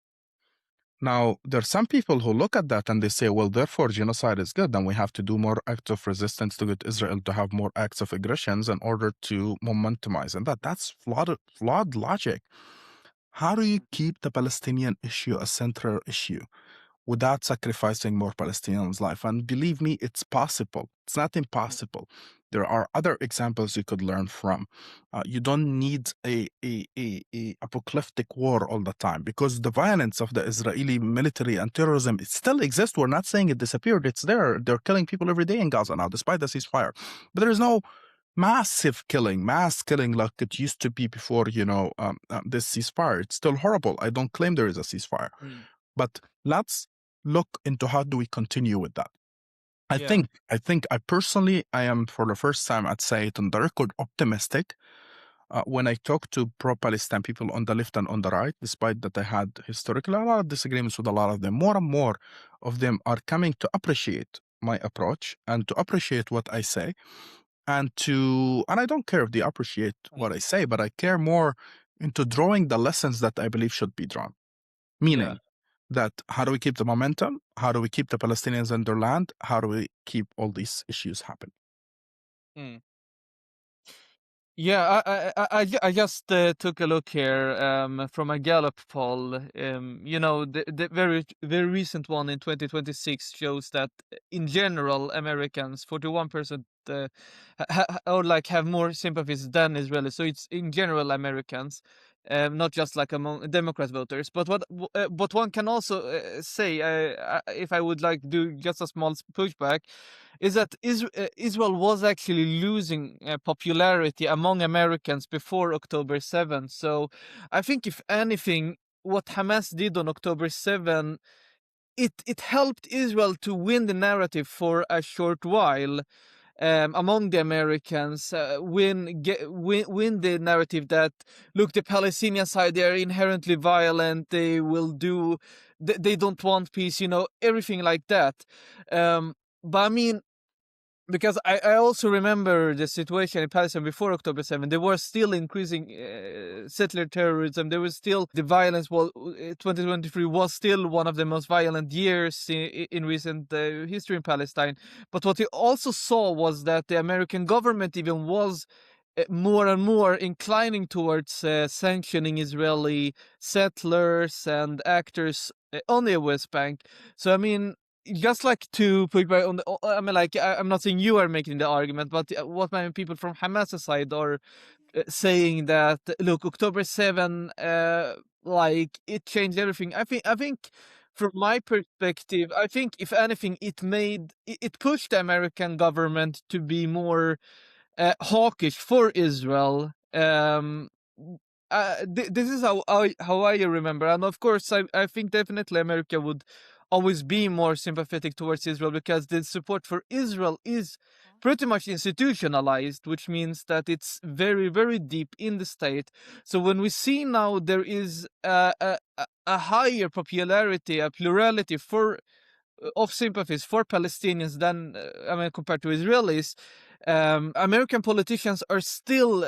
Now, there are some people who look at that and they say, well, therefore, genocide is good, and we have to do more acts of resistance to get Israel to have more acts of aggressions in order to momentumize. And that's flawed logic. How do you keep the Palestinian issue a central issue without sacrificing more Palestinians' life? And believe me, it's possible. It's not impossible. There are other examples you could learn from. You don't need a apocalyptic war all the time, because the violence of the Israeli military and terrorism, it still exists. We're not saying it disappeared. It's there. They're killing people every day in Gaza now, despite the ceasefire. But there is no mass killing like it used to be before, this ceasefire. It's still horrible. I don't claim there is a ceasefire. But let's look into how do we continue with that. I think I personally, I am, for the first time, I'd say it on the record, optimistic when I talk to pro-Palestine people on the left and on the right, despite that I had historically a lot of disagreements with a lot of them. More and more of them are coming to appreciate my approach and to appreciate what I say. And I don't care if they appreciate what I say, but I care more into drawing the lessons that I believe should be drawn. Meaning that how do we keep the momentum? How do we keep the Palestinians in their land? How do we keep all these issues happen? Yeah, I just took a look here from a Gallup poll. The very recent one in 2026 shows that in general Americans, 41% or like have more sympathies than Israelis. So it's in general Americans, not just like among Democrat voters. But but one can also say, if I would like do just a small pushback, is that Israel was actually losing popularity among Americans before October 7th. So I think, if anything, what Hamas did on October 7th, it helped Israel to win the narrative for a short while among the Americans, win the narrative that, look, the Palestinian side, they are inherently violent, they will do, they don't want peace, everything like that. But I mean, because I also remember the situation in Palestine before October 7th. There was still increasing settler terrorism. There was still the violence. 2023 was still one of the most violent years in recent history in Palestine. But what we also saw was that the American government even was more and more inclining towards sanctioning Israeli settlers and actors on the West Bank. So, I mean, just like to put back on I mean, like, I'm not saying you are making the argument, but what many people from Hamas side are saying that, look, October 7, like, it changed everything. I think from my perspective, I think if anything, it pushed the American government to be more hawkish for Israel. this is how I remember, and of course, I think definitely America would always be more sympathetic towards Israel because the support for Israel is pretty much institutionalized, which means that it's very very deep in the state. So when we see now there is a higher popularity, a plurality for of sympathies for Palestinians than I mean compared to Israelis, American politicians are still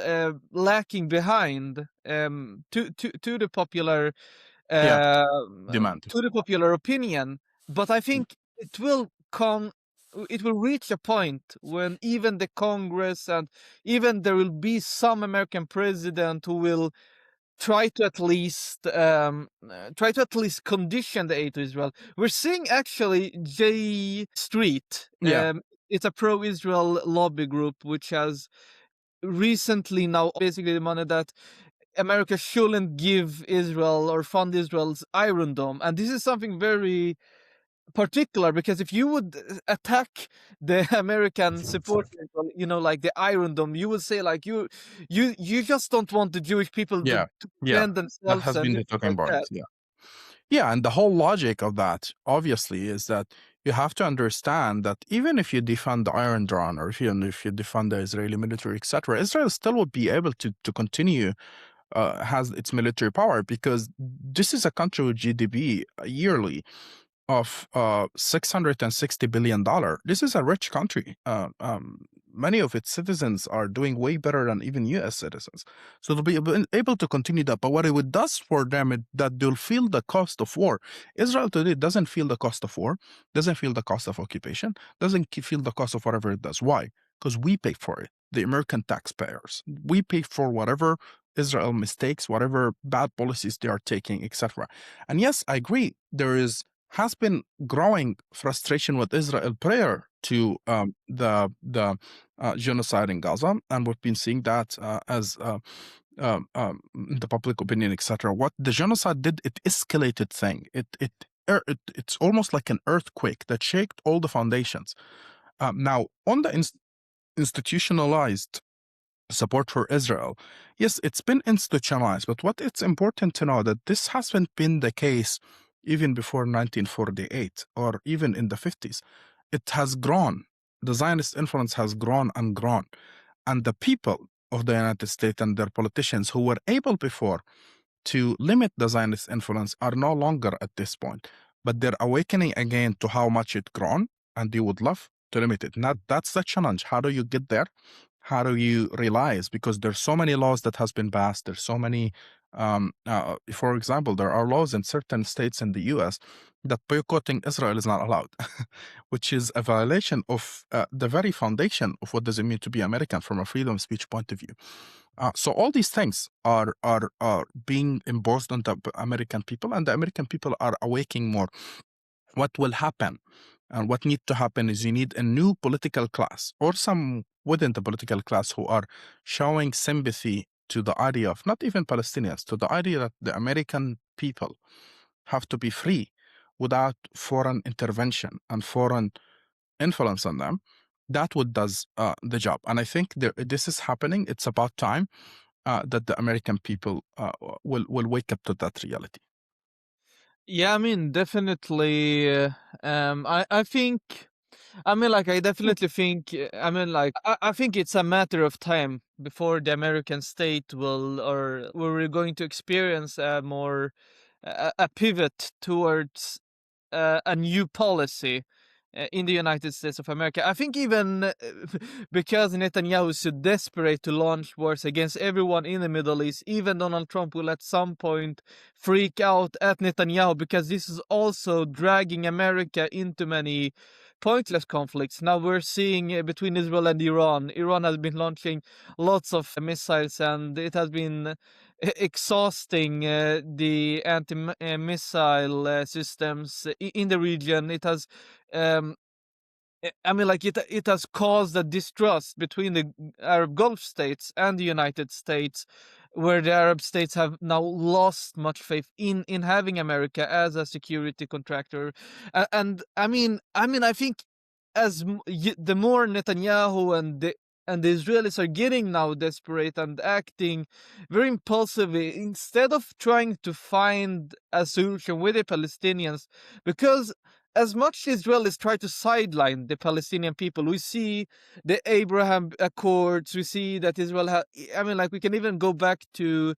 lacking behind to the popular Yeah, demand. to the popular opinion. But I think it will come. It will reach a point when even the Congress and even there will be some American president who will try to at least condition the aid to Israel. We're seeing actually J Street. Yeah, It's a pro-Israel lobby group which has recently now basically demanded that America shouldn't give Israel or fund Israel's Iron Dome, and this is something very particular because if you would attack the American supporters, like the Iron Dome, you would say like you just don't want the Jewish people yeah, to yeah. defend That themselves has and been the things talking like point. that. Yeah. Yeah, and the whole logic of that, obviously, is that you have to understand that even if you defund the Iron Dome or if you defund the Israeli military, etc., Israel still would be able to continue has its military power because this is a country with GDP yearly of $660 billion. This is a rich country. Many of its citizens are doing way better than even US citizens. So they'll be able to continue that. But what it does for them is that they'll feel the cost of war. Israel today doesn't feel the cost of war, doesn't feel the cost of occupation, doesn't feel the cost of whatever it does. Why? Because we pay for it, the American taxpayers. We pay for whatever Israel mistakes, whatever bad policies they are taking, etc. And yes, I agree. There has been growing frustration with Israel prior to the genocide in Gaza, and we've been seeing that as the public opinion, etc. What the genocide did, it escalated thing. It's almost like an earthquake that shaked all the foundations. Now, on the institutionalized support for Israel, yes, it's been institutionalized, but what it's important to know that this hasn't been the case even before 1948 or even in the 50s. It has grown. The Zionist influence has grown and grown. And the people of the United States and their politicians who were able before to limit the Zionist influence are no longer at this point, but they're awakening again to how much it's grown, and they would love to limit it. Now, that's the challenge. How do you get there? How do you realize? Because there's so many laws that has been passed. There's so many, for example, there are laws in certain states in the U.S. that boycotting Israel is not allowed, which is a violation of the very foundation of what does it mean to be American from a freedom of speech point of view. So all these things are being imposed on the American people, and the American people are awakening more. What will happen and what needs to happen is you need a new political class or some within the political class who are showing sympathy to the idea of not even Palestinians, to the idea that the American people have to be free without foreign intervention and foreign influence on them. That would does the job. And I think this is happening. It's about time that the American people will wake up to that reality. Yeah, I mean, definitely. I think. I mean, like, I definitely think. I mean, like, I think it's a matter of time before the American state will, or we're going to experience a more a pivot towards a new policy in the United States of America. I think even because Netanyahu is so desperate to launch wars against everyone in the Middle East, even Donald Trump will at some point freak out at Netanyahu because this is also dragging America into many pointless conflicts. Now we're seeing between Israel and Iran. Iran has been launching lots of missiles and it has been exhausting the anti-missile systems in the region. It has, I mean, like it has caused a distrust between the Arab Gulf states and the United States, where the Arab states have now lost much faith in having America as a security contractor. And I mean, I think the more Netanyahu and the and the Israelis are getting now desperate and acting very impulsively instead of trying to find a solution with the Palestinians. Because as much Israelis try to sideline the Palestinian people, we see the Abraham Accords, we see that Israel I mean, like, we can even go back to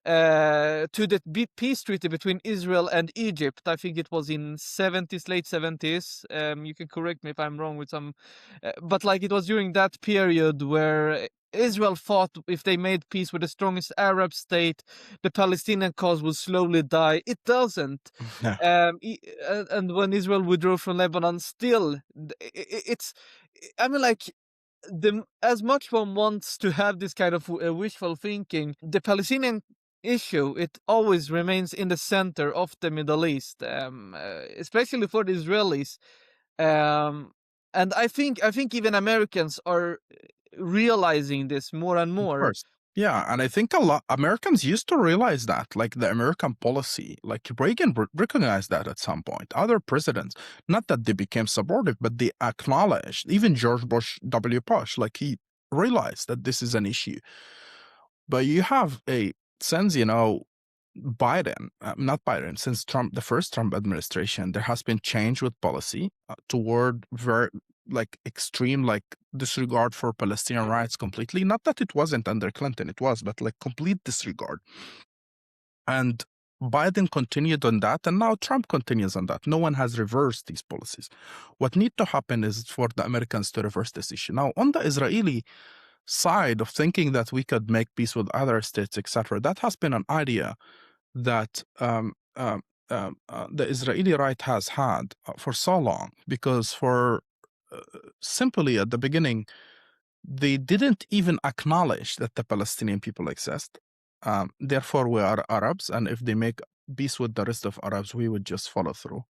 the peace treaty between Israel and Egypt. I think it was in 70s, late 70s. You can correct me if I'm wrong with some, but like, it was during that period where Israel thought if they made peace with the strongest Arab state, the Palestinian cause would slowly die. It doesn't. Yeah, And when Israel withdrew from Lebanon, still, it's, I mean, like, as much one wants to have this kind of wishful thinking, the Palestinian issue, it always remains in the center of the Middle East, especially for the Israelis. Um, and I think even Americans are realizing this more and of more. course. Yeah, and I think a lot Americans used to realize that, like the American policy, like Reagan recognized that at some point. Other presidents, not that they became supportive, but they acknowledged. Even George Bush W. Bush, like he realized that this is an issue. But you have since Biden, not Biden, since Trump, the first Trump administration, there has been change with policy toward very like extreme like disregard for Palestinian rights completely. Not that it wasn't under Clinton, it was, but like complete disregard. And Biden continued on that, and now Trump continues on that. No one has reversed these policies. What needs to happen is for the Americans to reverse this issue. Now, on the Israeli side of thinking that we could make peace with other states, etc., that has been an idea that the Israeli right has had for so long, because for simply at the beginning, they didn't even acknowledge that the Palestinian people exist. Therefore, we are Arabs, and if they make peace with the rest of Arabs, we would just follow through.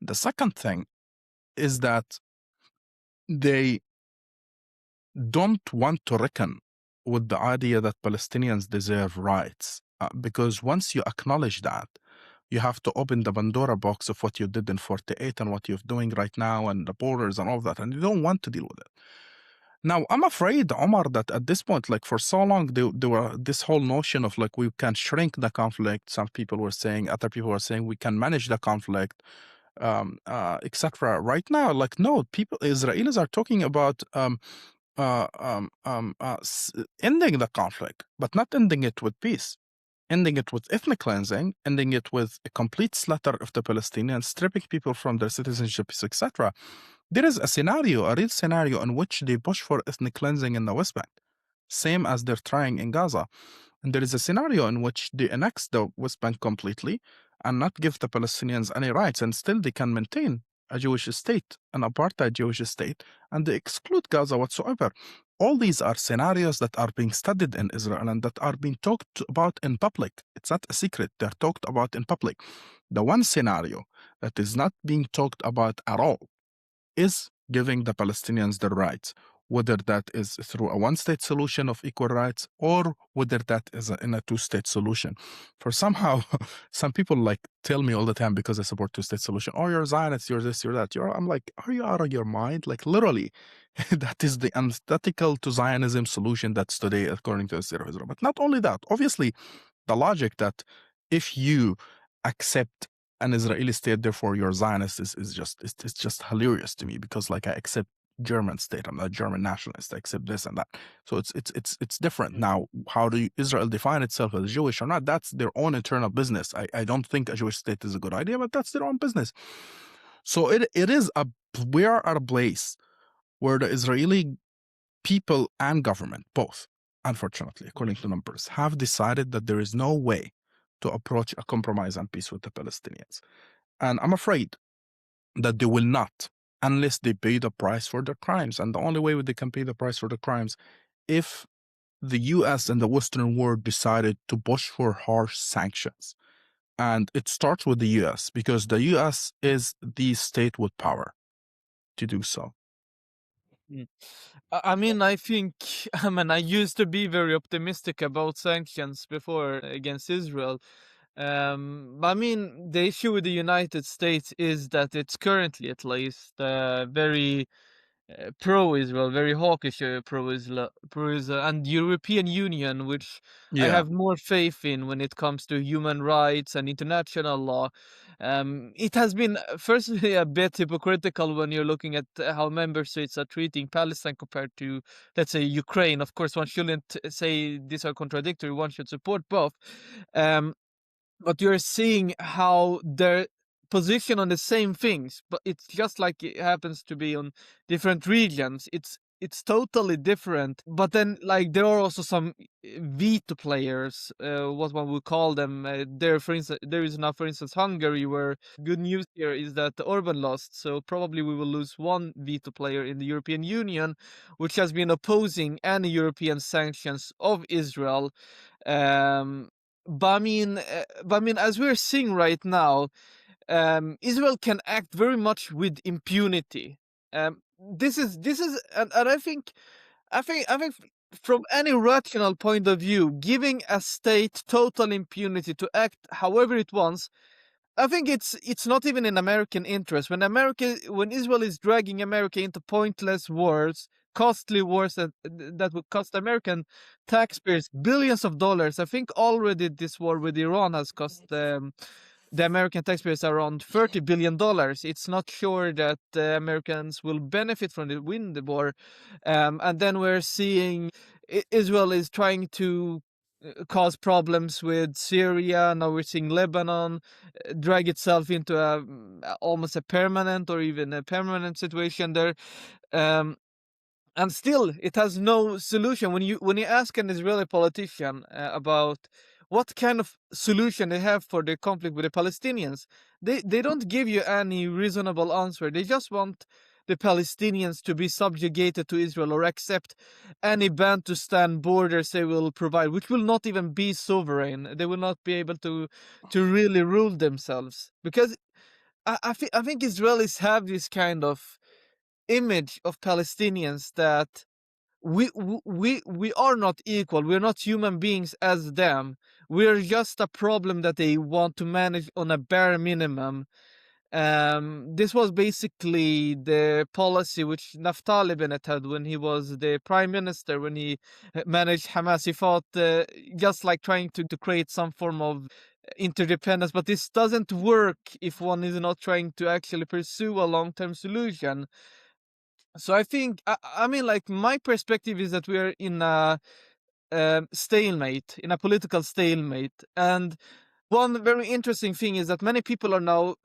The second thing is that they don't want to reckon with the idea that Palestinians deserve rights. Because once you acknowledge that, you have to open the Pandora box of what you did in 48 and what you're doing right now and the borders and all that, and you don't want to deal with it. Now, I'm afraid, Omar, that at this point, like for so long, there were this whole notion of like we can shrink the conflict. Some people were saying, other people were saying we can manage the conflict, etc. Right now, like no, Israelis are talking about ending the conflict, but not ending it with peace, ending it with ethnic cleansing, ending it with a complete slaughter of the Palestinians, stripping people from their citizenships, etc. There is a real scenario in which they push for ethnic cleansing in the West Bank, same as they're trying in Gaza. And there is a scenario in which they annex the West Bank completely and not give the Palestinians any rights, and still they can maintain a Jewish state, an apartheid Jewish state, and they exclude Gaza whatsoever. All these are scenarios that are being studied in Israel and that are being talked about in public. It's not a secret, they're talked about in public. The one scenario that is not being talked about at all is giving the Palestinians their rights, whether that is through a one-state solution of equal rights or whether that is in a two-state solution. For somehow, some people like tell me all the time because I support two-state solution, oh, you're Zionist, you're this, you're that. I'm like, are you out of your mind? Like literally, that is the antithetical to Zionism solution that's today according to the state of Israel. But not only that, obviously, the logic that if you accept an Israeli state, therefore you're Zionist is just it's just hilarious to me, because like I accept German state, I'm not a German nationalist, I accept this and that. So it's different. Now, how do Israel define itself as Jewish or not? That's their own internal business. I don't think a Jewish state is a good idea, but that's their own business. So it is we are at a place where the Israeli people and government, both, unfortunately, according to numbers, have decided that there is no way to approach a compromise and peace with the Palestinians. And I'm afraid that they will not unless they pay the price for their crimes. And the only way they can pay the price for the crimes if the US and the Western world decided to push for harsh sanctions. And it starts with the US because the US is the state with power to do so. Mm. I mean, I think, I mean, I used to be very optimistic about sanctions before against Israel. I mean, the issue with the United States is that it's currently, at least, very pro-Israel, very hawkish pro-Israel, and European Union, which I Yeah. have more faith in when it comes to human rights and international law. It has been firstly a bit hypocritical when you're looking at how member states are treating Palestine compared to, let's say, Ukraine. Of course, one shouldn't say these are contradictory. One should support both. Um, but you're seeing how their position on the same things, but it's just like it happens to be on different regions. It's totally different. But then, like, there are also some veto players, what one would call them. There, for instance, there is now, for instance, Hungary, where good news here is that Orban lost, so probably we will lose one veto player in the European Union, which has been opposing any European sanctions of Israel. Um, but I mean, as we're seeing right now, Israel can act very much with impunity. This is, and I think from any rational point of view, giving a state total impunity to act however it wants, I think it's not even in American interest. When Israel is dragging America into pointless wars, costly wars that would cost American taxpayers billions of dollars. I think already this war with Iran has cost the American taxpayers around $30 billion. It's not sure that Americans will benefit from the win the war, and then we're seeing Israel is trying to cause problems with Syria. Now we're seeing Lebanon drag itself into almost a permanent or even a permanent situation there. Um, and still it has no solution. When you ask an Israeli politician about what kind of solution they have for the conflict with the Palestinians, they don't give you any reasonable answer. They just want the Palestinians to be subjugated to Israel or accept any Bantustan borders they will provide, which will not even be sovereign. They will not be able to really rule themselves, because I think Israelis have this kind of image of Palestinians that we are not equal. We're not human beings as them. We're just a problem that they want to manage on a bare minimum. This was basically the policy which Naftali Bennett had when he was the prime minister, when he managed Hamas. He fought just like trying to create some form of interdependence, but this doesn't work if one is not trying to actually pursue a long-term solution. So I think, I mean, like, my perspective is that we are in a stalemate, in a political stalemate. And one very interesting thing is that many people are now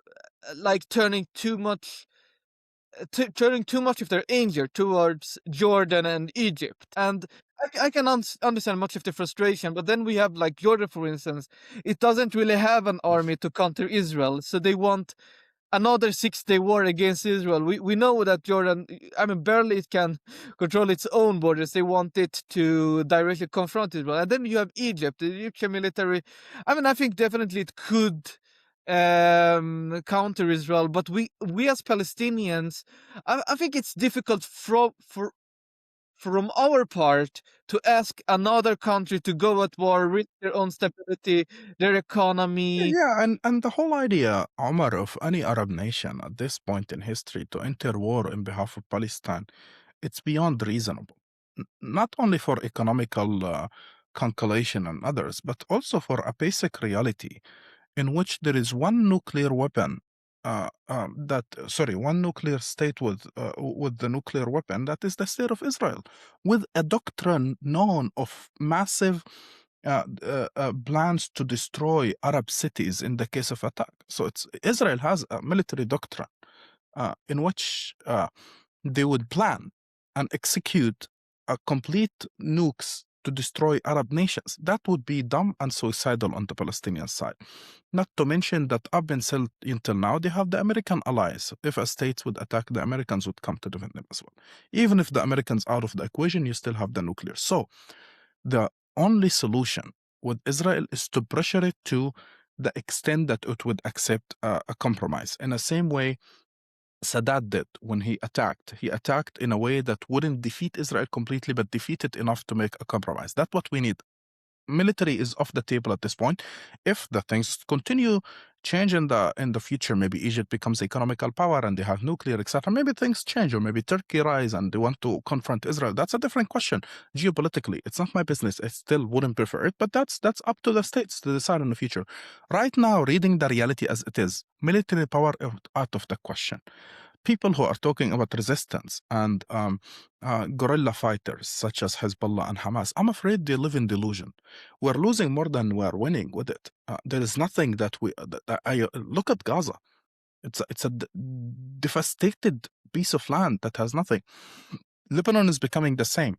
like turning too much of their anger towards Jordan and Egypt. And I can understand much of the frustration, but then we have like Jordan, for instance. It doesn't really have an army to counter Israel, so they want another 6-day war against Israel. We know that Jordan, I mean, barely it can control its own borders. They want it to directly confront Israel. And then you have Egypt, the Egyptian military. I mean, I think definitely it could counter Israel, but we as Palestinians, I think it's difficult from our part to ask another country to go at war, risk their own stability, their Yeah, economy. yeah, and the whole idea, Omar, of any Arab nation at this point in history to enter war in behalf of Palestine, it's beyond reasonable. Not only for economical calculation and others, but also for a basic reality in which there is one nuclear weapon one nuclear state with the nuclear weapon, that is the state of Israel, with a doctrine known of massive plans to destroy Arab cities in the case of attack. So Israel has a military doctrine in which they would plan and execute a complete nukes to destroy Arab nations. That would be dumb and suicidal on the Palestinian side. Not to mention that up until now, they have the American allies. If a state would attack, the Americans would come to defend them as well. Even if the Americans are out of the equation, you still have the nuclear. So the only solution with Israel is to pressure it to the extent that it would accept a compromise. In the same way Sadat did when he attacked. He attacked in a way that wouldn't defeat Israel completely, but defeat it enough to make a compromise. That's what we need. Military is off the table at this point. If the things continue change in the future. Maybe Egypt becomes economical power and they have nuclear, etc. Maybe things change, or maybe Turkey rise and they want to confront Israel. That's a different question. Geopolitically, it's not my business. I still wouldn't prefer it, but that's up to the states to decide in the future. Right now, reading the reality as it is, military power out of the question. People who are talking about resistance and guerrilla fighters such as Hezbollah and Hamas, I'm afraid they live in delusion. We're losing more than we're winning with it. There is nothing that I look at Gaza. It's a devastated piece of land that has nothing. Lebanon is becoming the same.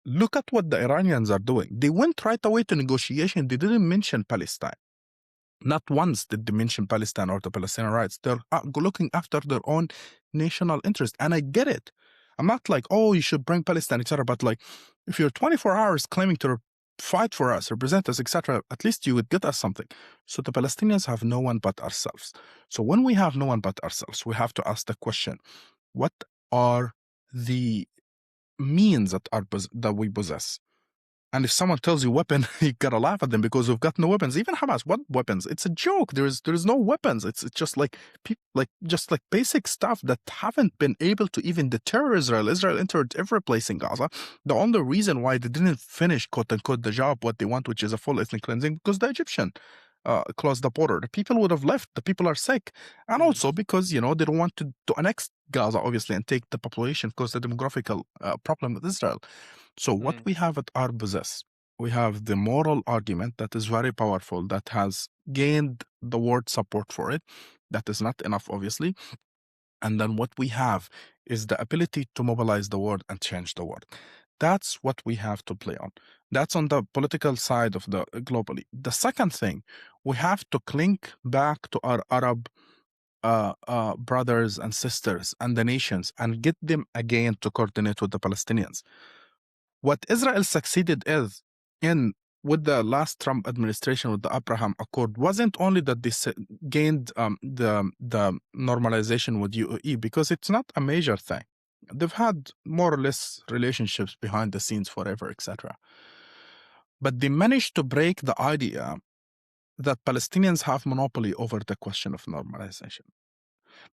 Look at what the Iranians are doing. They went right away to negotiation. They didn't mention Palestine. Not once did they mention Palestine or the Palestinian rights. They're looking after their own national interest. And I get it. I'm not like, oh, you should bring Palestine, etc. But like, if you're 24 hours claiming to fight for us, represent us, etc., at least you would get us something. So the Palestinians have no one but ourselves. So when we have no one but ourselves, we have to ask the question, what are the means that we possess? And if someone tells you weapon, you gotta laugh at them because we've got no weapons. Even Hamas, what weapons? It's a joke. There is no weapons. It's just like basic stuff that haven't been able to even deter Israel. Israel entered every place in Gaza. The only reason why they didn't finish, quote unquote, the job what they want, which is a full ethnic cleansing, because the Egyptian closed the border. The people would have left. The people are sick, and also because they don't want to annex Gaza, obviously, and take the population because the demographical problem with Israel. So what we have at our possess, we have the moral argument that is very powerful, that has gained the world support for it. That is not enough, obviously. And then what we have is the ability to mobilize the world and change the world. That's what we have to play on. That's on the political side of the globally. The second thing, we have to clink back to our Arab brothers and sisters and the nations and get them again to coordinate with the Palestinians. What Israel succeeded in with the last Trump administration with the Abraham Accord wasn't only that they gained the normalization with UAE, because it's not a major thing. They've had more or less relationships behind the scenes forever, etc. But they managed to break the idea that Palestinians have monopoly over the question of normalization.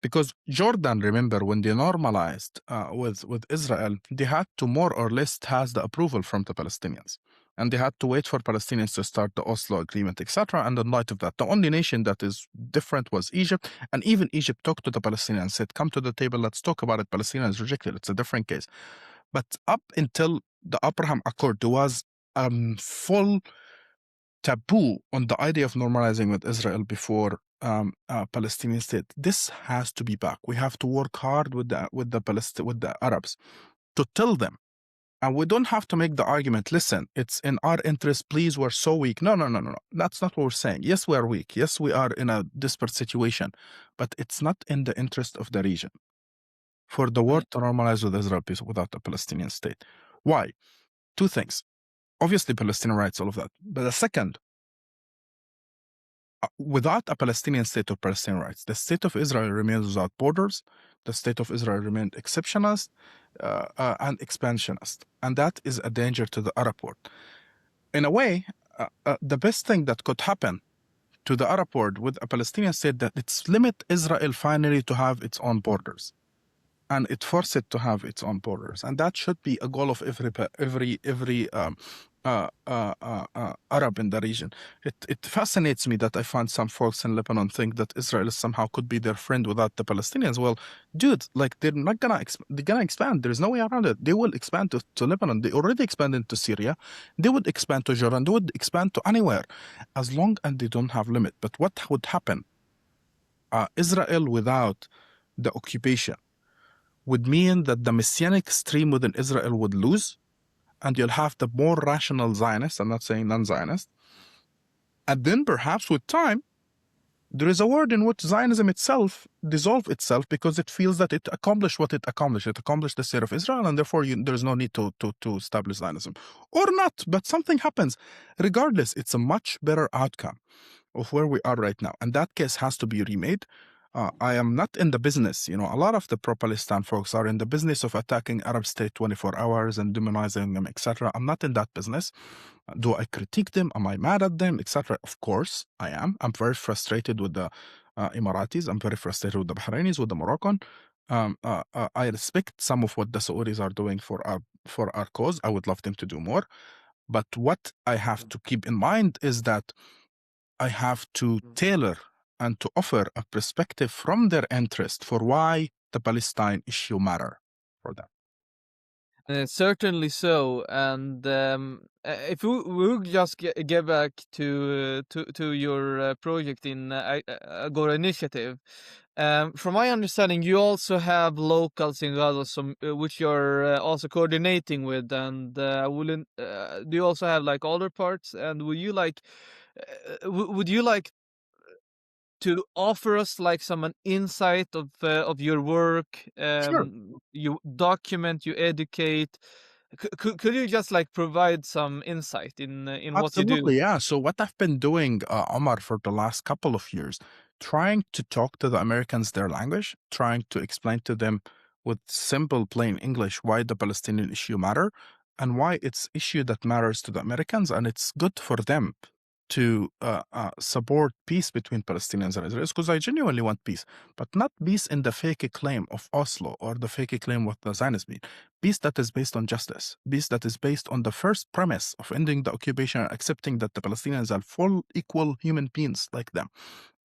Because Jordan, remember, when they normalized with Israel, they had to more or less has the approval from the Palestinians. And they had to wait for Palestinians to start the Oslo Agreement, etc. And in light of that, the only nation that is different was Egypt. And even Egypt talked to the Palestinians and said, come to the table, let's talk about it. Palestinians rejected. It's a different case. But up until the Abraham Accord, there was full taboo on the idea of normalizing with Israel before Palestinian state. This has to be back. We have to work hard with the Arabs to tell them, and we don't have to make the argument, listen, it's in our interest, please, we're so weak. No. That's not what we're saying. Yes, we are weak. Yes, we are in a desperate situation, but it's not in the interest of the region for the world to normalize with Israel without a Palestinian state. Why? Two things. Obviously, Palestinian rights, all of that. But the second, without a Palestinian state or Palestinian rights, the state of Israel remains without borders. The state of Israel remains exceptionist and expansionist. And that is a danger to the Arab world. In a way, the best thing that could happen to the Arab world with a Palestinian state, that it's limit Israel finally to have its own borders. And it forced it to have its own borders. And that should be a goal of every Arab in the region. It fascinates me that I find some folks in Lebanon think that Israel somehow could be their friend without the Palestinians. Well, dude, like they're not gonna they're gonna expand. There is no way around it. They will expand to Lebanon. They already expanded to Syria. They would expand to Jordan. They would expand to anywhere, as long as they don't have limit. But what would happen? Israel without the occupation would mean that the messianic stream within Israel would lose, and you'll have the more rational Zionists, I'm not saying non-Zionist, and then perhaps with time, there is a world in which Zionism itself dissolves itself because it feels that it accomplished what it accomplished. It accomplished the state of Israel, and therefore there is no need to establish Zionism. Or not, but something happens. Regardless, it's a much better outcome of where we are right now. And that case has to be remade. I am not in the business. You know, a lot of the pro-Palestine folks are in the business of attacking Arab state 24 hours and demonizing them, etc. I'm not in that business. Do I critique them? Am I mad at them, etc.? Of course, I am. I'm very frustrated with the Emiratis. I'm very frustrated with the Bahrainis, with the Moroccan. I respect some of what the Saudis are doing for our cause. I would love them to do more. But what I have to keep in mind is that I have to tailor and to offer a perspective from their interest for why the Palestine issue matter for them. Certainly so. And if we just get back to your project in Agora Initiative, from my understanding, you also have locals in Gaza, some which you're also coordinating with, and wouldn't do you also have like other parts? And would you like to offer us like some an insight of your work? Sure. You document, you educate. Could you just like provide some insight in what you do? Absolutely, yeah. So what I've been doing, Omar, for the last couple of years, trying to talk to the Americans their language, trying to explain to them with simple, plain English why the Palestinian issue matter and why it's issue that matters to the Americans, and it's good for them to support peace between Palestinians and Israelis, because I genuinely want peace, but not peace in the fake claim of Oslo or the fake claim with the Zionism. Peace that is based on justice, peace that is based on the first premise of ending the occupation and accepting that the Palestinians are full, equal human beings like them,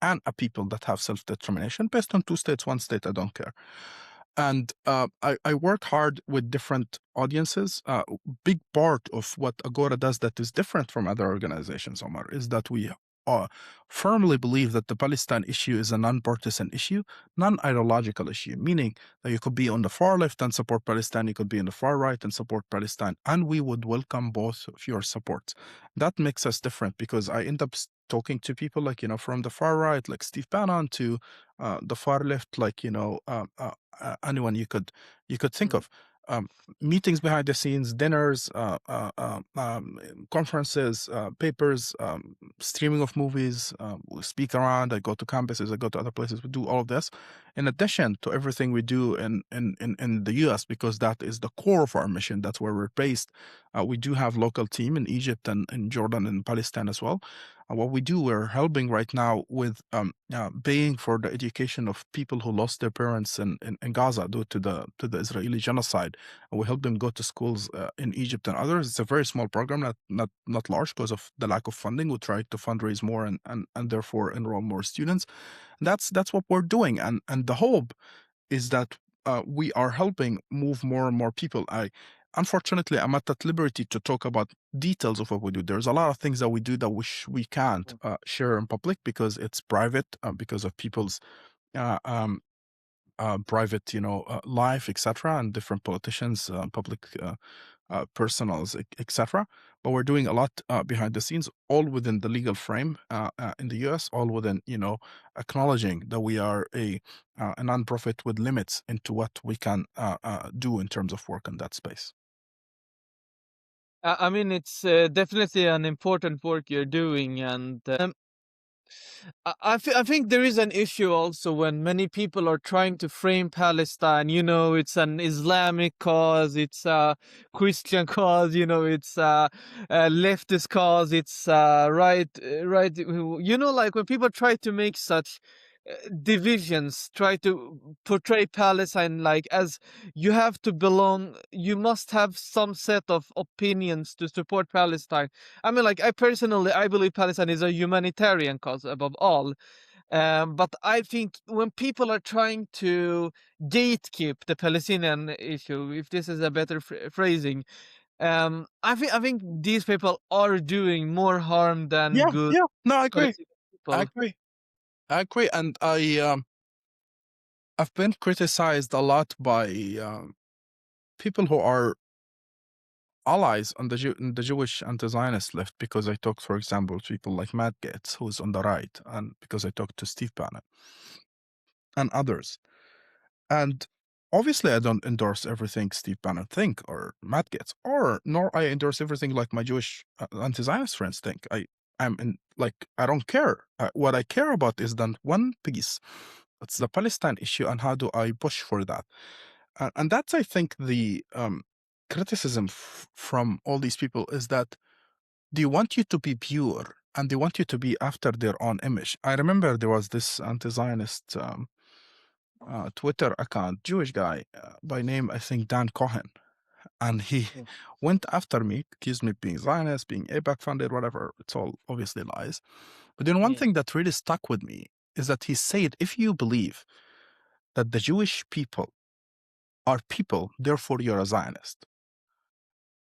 and a people that have self-determination based on two states, one state, I don't care. And I work hard with different audiences. Big part of what Agora does that is different from other organizations, Omar, is that we firmly believe that the Palestine issue is a non-partisan issue, non-ideological issue, meaning that you could be on the far left and support Palestine, you could be on the far right and support Palestine, and we would welcome both of your supports. That makes us different because I end up talking to people like, you know, from the far right, like Steve Bannon, to the far left, like, you know, anyone you could think of. Um, Meetings behind the scenes, dinners, conferences, papers, streaming of movies. We speak around. I go to campuses. I go to other places. We do all of this, in addition to everything we do in the U.S., because that is the core of our mission. That's where we're based. We do have local team in Egypt and in Jordan and Palestine as well. What we do, we're helping right now with paying for the education of people who lost their parents in Gaza due to the Israeli genocide. And we help them go to schools in Egypt and others. It's a very small program, not large because of the lack of funding. We try to fundraise more and therefore enroll more students. That's what we're doing, and the hope is that we are helping move more and more people. Unfortunately, I'm not at liberty to talk about details of what we do. There's a lot of things that we do that we can't share in public because it's private, because of people's private, you know, life, etc., and different politicians, public personals, etc. But we're doing a lot behind the scenes, all within the legal frame in the U.S., all within, you know, acknowledging that we are a nonprofit with limits into what we can do in terms of work in that space. I mean, it's definitely an important work you're doing, and I think there is an issue also when many people are trying to frame Palestine. You know, it's an Islamic cause, it's a Christian cause. You know, it's a leftist cause, it's right. You know, like when people try to make such divisions, try to portray Palestine like as you have to belong, you must have some set of opinions to support Palestine. I mean, like, I believe Palestine is a humanitarian cause above all. But I think when people are trying to gatekeep the Palestinian issue, if this is a better phrasing, I think these people are doing more harm than Yeah, good yeah. No, I agree. Palestinian I people. agree. I agree, and I've been criticized a lot by people who are allies on the Jewish anti-Zionist left because I talked, for example, to people like Matt Gaetz, who's on the right, and because I talked to Steve Bannon and others. And obviously, I don't endorse everything Steve Bannon think or Matt Gaetz, or nor I endorse everything like my Jewish anti-Zionist friends think. I don't care. What I care about is that one piece, It's the Palestine issue, and how do I push for that? And that's, I think, the criticism from all these people is that they want you to be pure and they want you to be after their own image. I remember there was this anti-Zionist Twitter account, Jewish guy by name, I think, Dan Cohen. And he Yeah. went after me, accused me of being Zionist, being AIPAC funded, whatever. It's all obviously lies. But then one Yeah. thing that really stuck with me is that he said, if you believe that the Jewish people are people, therefore you're a Zionist.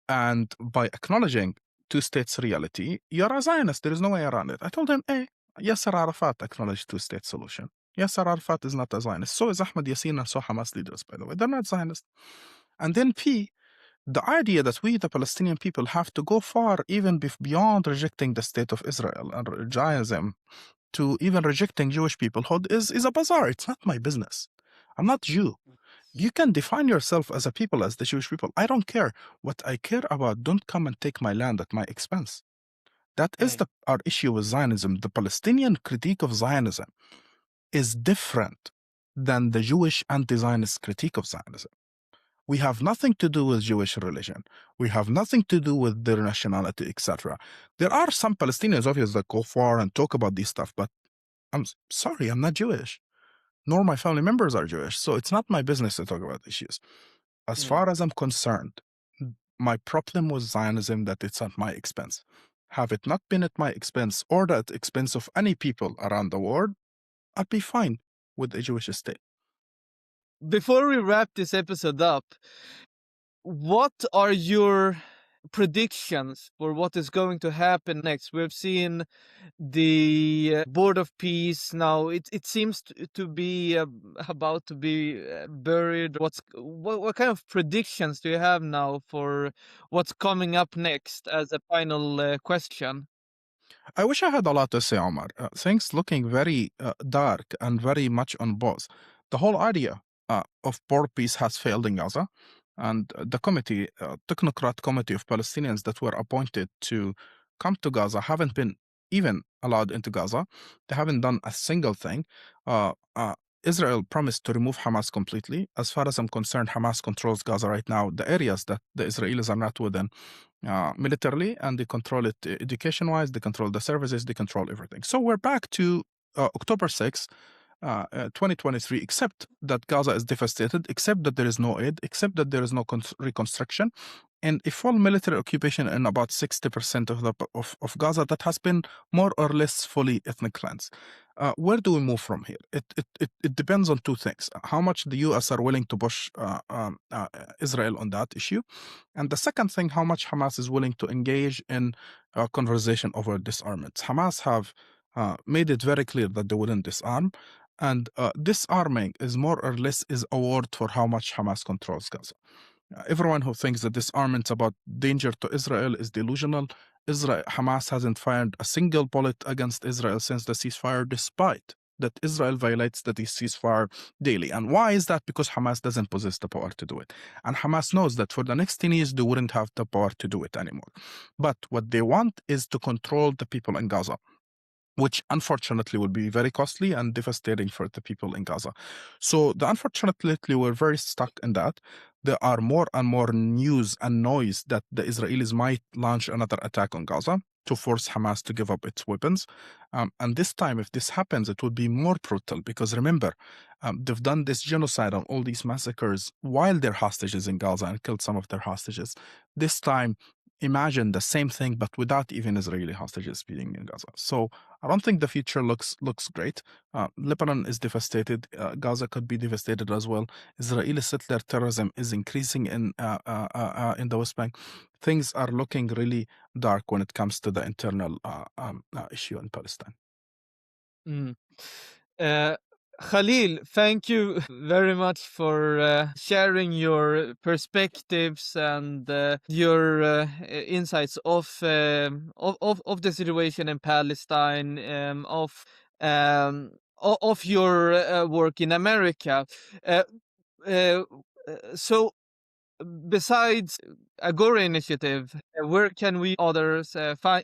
And by acknowledging two states reality, you're a Zionist. There is no way around it. I told him, hey, Yasser Arafat acknowledged two-state solution. Yasser Arafat is not a Zionist. So is Ahmed Yassin and so Hamas leaders, by the way. They're not Zionists. And then P, the idea that we, the Palestinian people, have to go far even beyond rejecting the state of Israel and Zionism to even rejecting Jewish peoplehood is a bazaar. It's not my business. I'm not Jew. You can define yourself as a people, as the Jewish people. I don't care. What I care about, don't come and take my land at my expense. That is Yeah. our issue with Zionism. The Palestinian critique of Zionism is different than the Jewish anti-Zionist critique of Zionism. We have nothing to do with Jewish religion. We have nothing to do with their nationality, etc. There are some Palestinians, obviously, that go far and talk about this stuff, but I'm sorry, I'm not Jewish, nor my family members are Jewish. So it's not my business to talk about issues. As Yeah. far as I'm concerned, my problem with Zionism that it's at my expense. Have it not been at my expense or at the expense of any people around the world, I'd be fine with a Jewish state. Before we wrap this episode up, what are your predictions for what is going to happen next? We've seen the Board of Peace now. It seems to be about to be buried. What kind of predictions do you have now for what's coming up next as a final question? I wish I had a lot to say, Omar. Things looking very dark and very much on both. The whole idea of board peace has failed in Gaza, and the committee, technocrat committee of Palestinians that were appointed to come to Gaza haven't been even allowed into Gaza. They haven't done a single thing. Israel promised to remove Hamas completely. As far as I'm concerned, Hamas controls Gaza right now, the areas that the Israelis are not within militarily, and they control it education-wise, they control the services, they control everything. So we're back to October 6th, 2023, except that Gaza is devastated, except that there is no aid, except that there is no reconstruction, and a full military occupation in about 60% of Gaza that has been more or less fully ethnic cleansed. Where do we move from here? It depends on two things: how much the U.S. are willing to push Israel on that issue, and the second thing, how much Hamas is willing to engage in a conversation over disarmament. Hamas have made it very clear that they wouldn't disarm, and disarming is more or less is a word for how much Hamas controls Gaza. Everyone who thinks that disarmament is about danger to Israel is delusional. Hamas hasn't fired a single bullet against Israel since the ceasefire, despite that Israel violates the ceasefire daily. And why is that? Because Hamas doesn't possess the power to do it. And Hamas knows that for the next 10 years, they wouldn't have the power to do it anymore. But what they want is to control the people in Gaza, which unfortunately will be very costly and devastating for the people in Gaza. So unfortunately, we're very stuck in that. There are more and more news and noise that the Israelis might launch another attack on Gaza to force Hamas to give up its weapons. And this time, if this happens, it would be more brutal because remember, they've done this genocide on all these massacres while they're hostages in Gaza and killed some of their hostages. This time, imagine the same thing, but without even Israeli hostages being in Gaza. So I don't think the future looks great. Lebanon is devastated. Gaza could be devastated as well. Israeli settler terrorism is increasing in the West Bank. Things are looking really dark when it comes to the internal issue in Palestine. Mm. Khalil, thank you very much for sharing your perspectives and your insights of the situation in Palestine, of your work in America. Uh, uh, so, besides Agora Initiative, where can we others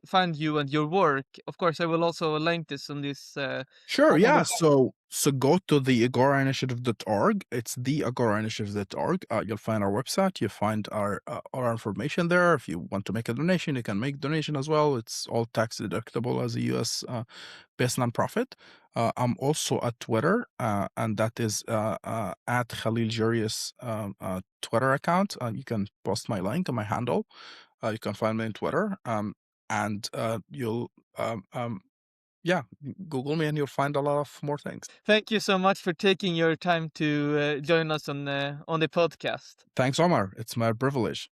find you and your work? Of course, I will also link this on this Sure, on the yeah. So So go to the agorainitiative.org. It's the agorainitiative.org. You'll find our website. You'll find all our information there. If you want to make a donation, you can make donation as well. It's all tax deductible as a U.S. Based nonprofit. I'm also at Twitter, and that is at Khalil Jarius Twitter account. You can post my link and my handle. You can find me on Twitter, and you'll yeah, Google me and you'll find a lot of more things. Thank you so much for taking your time to join us on the podcast. Thanks, Omar. It's my privilege.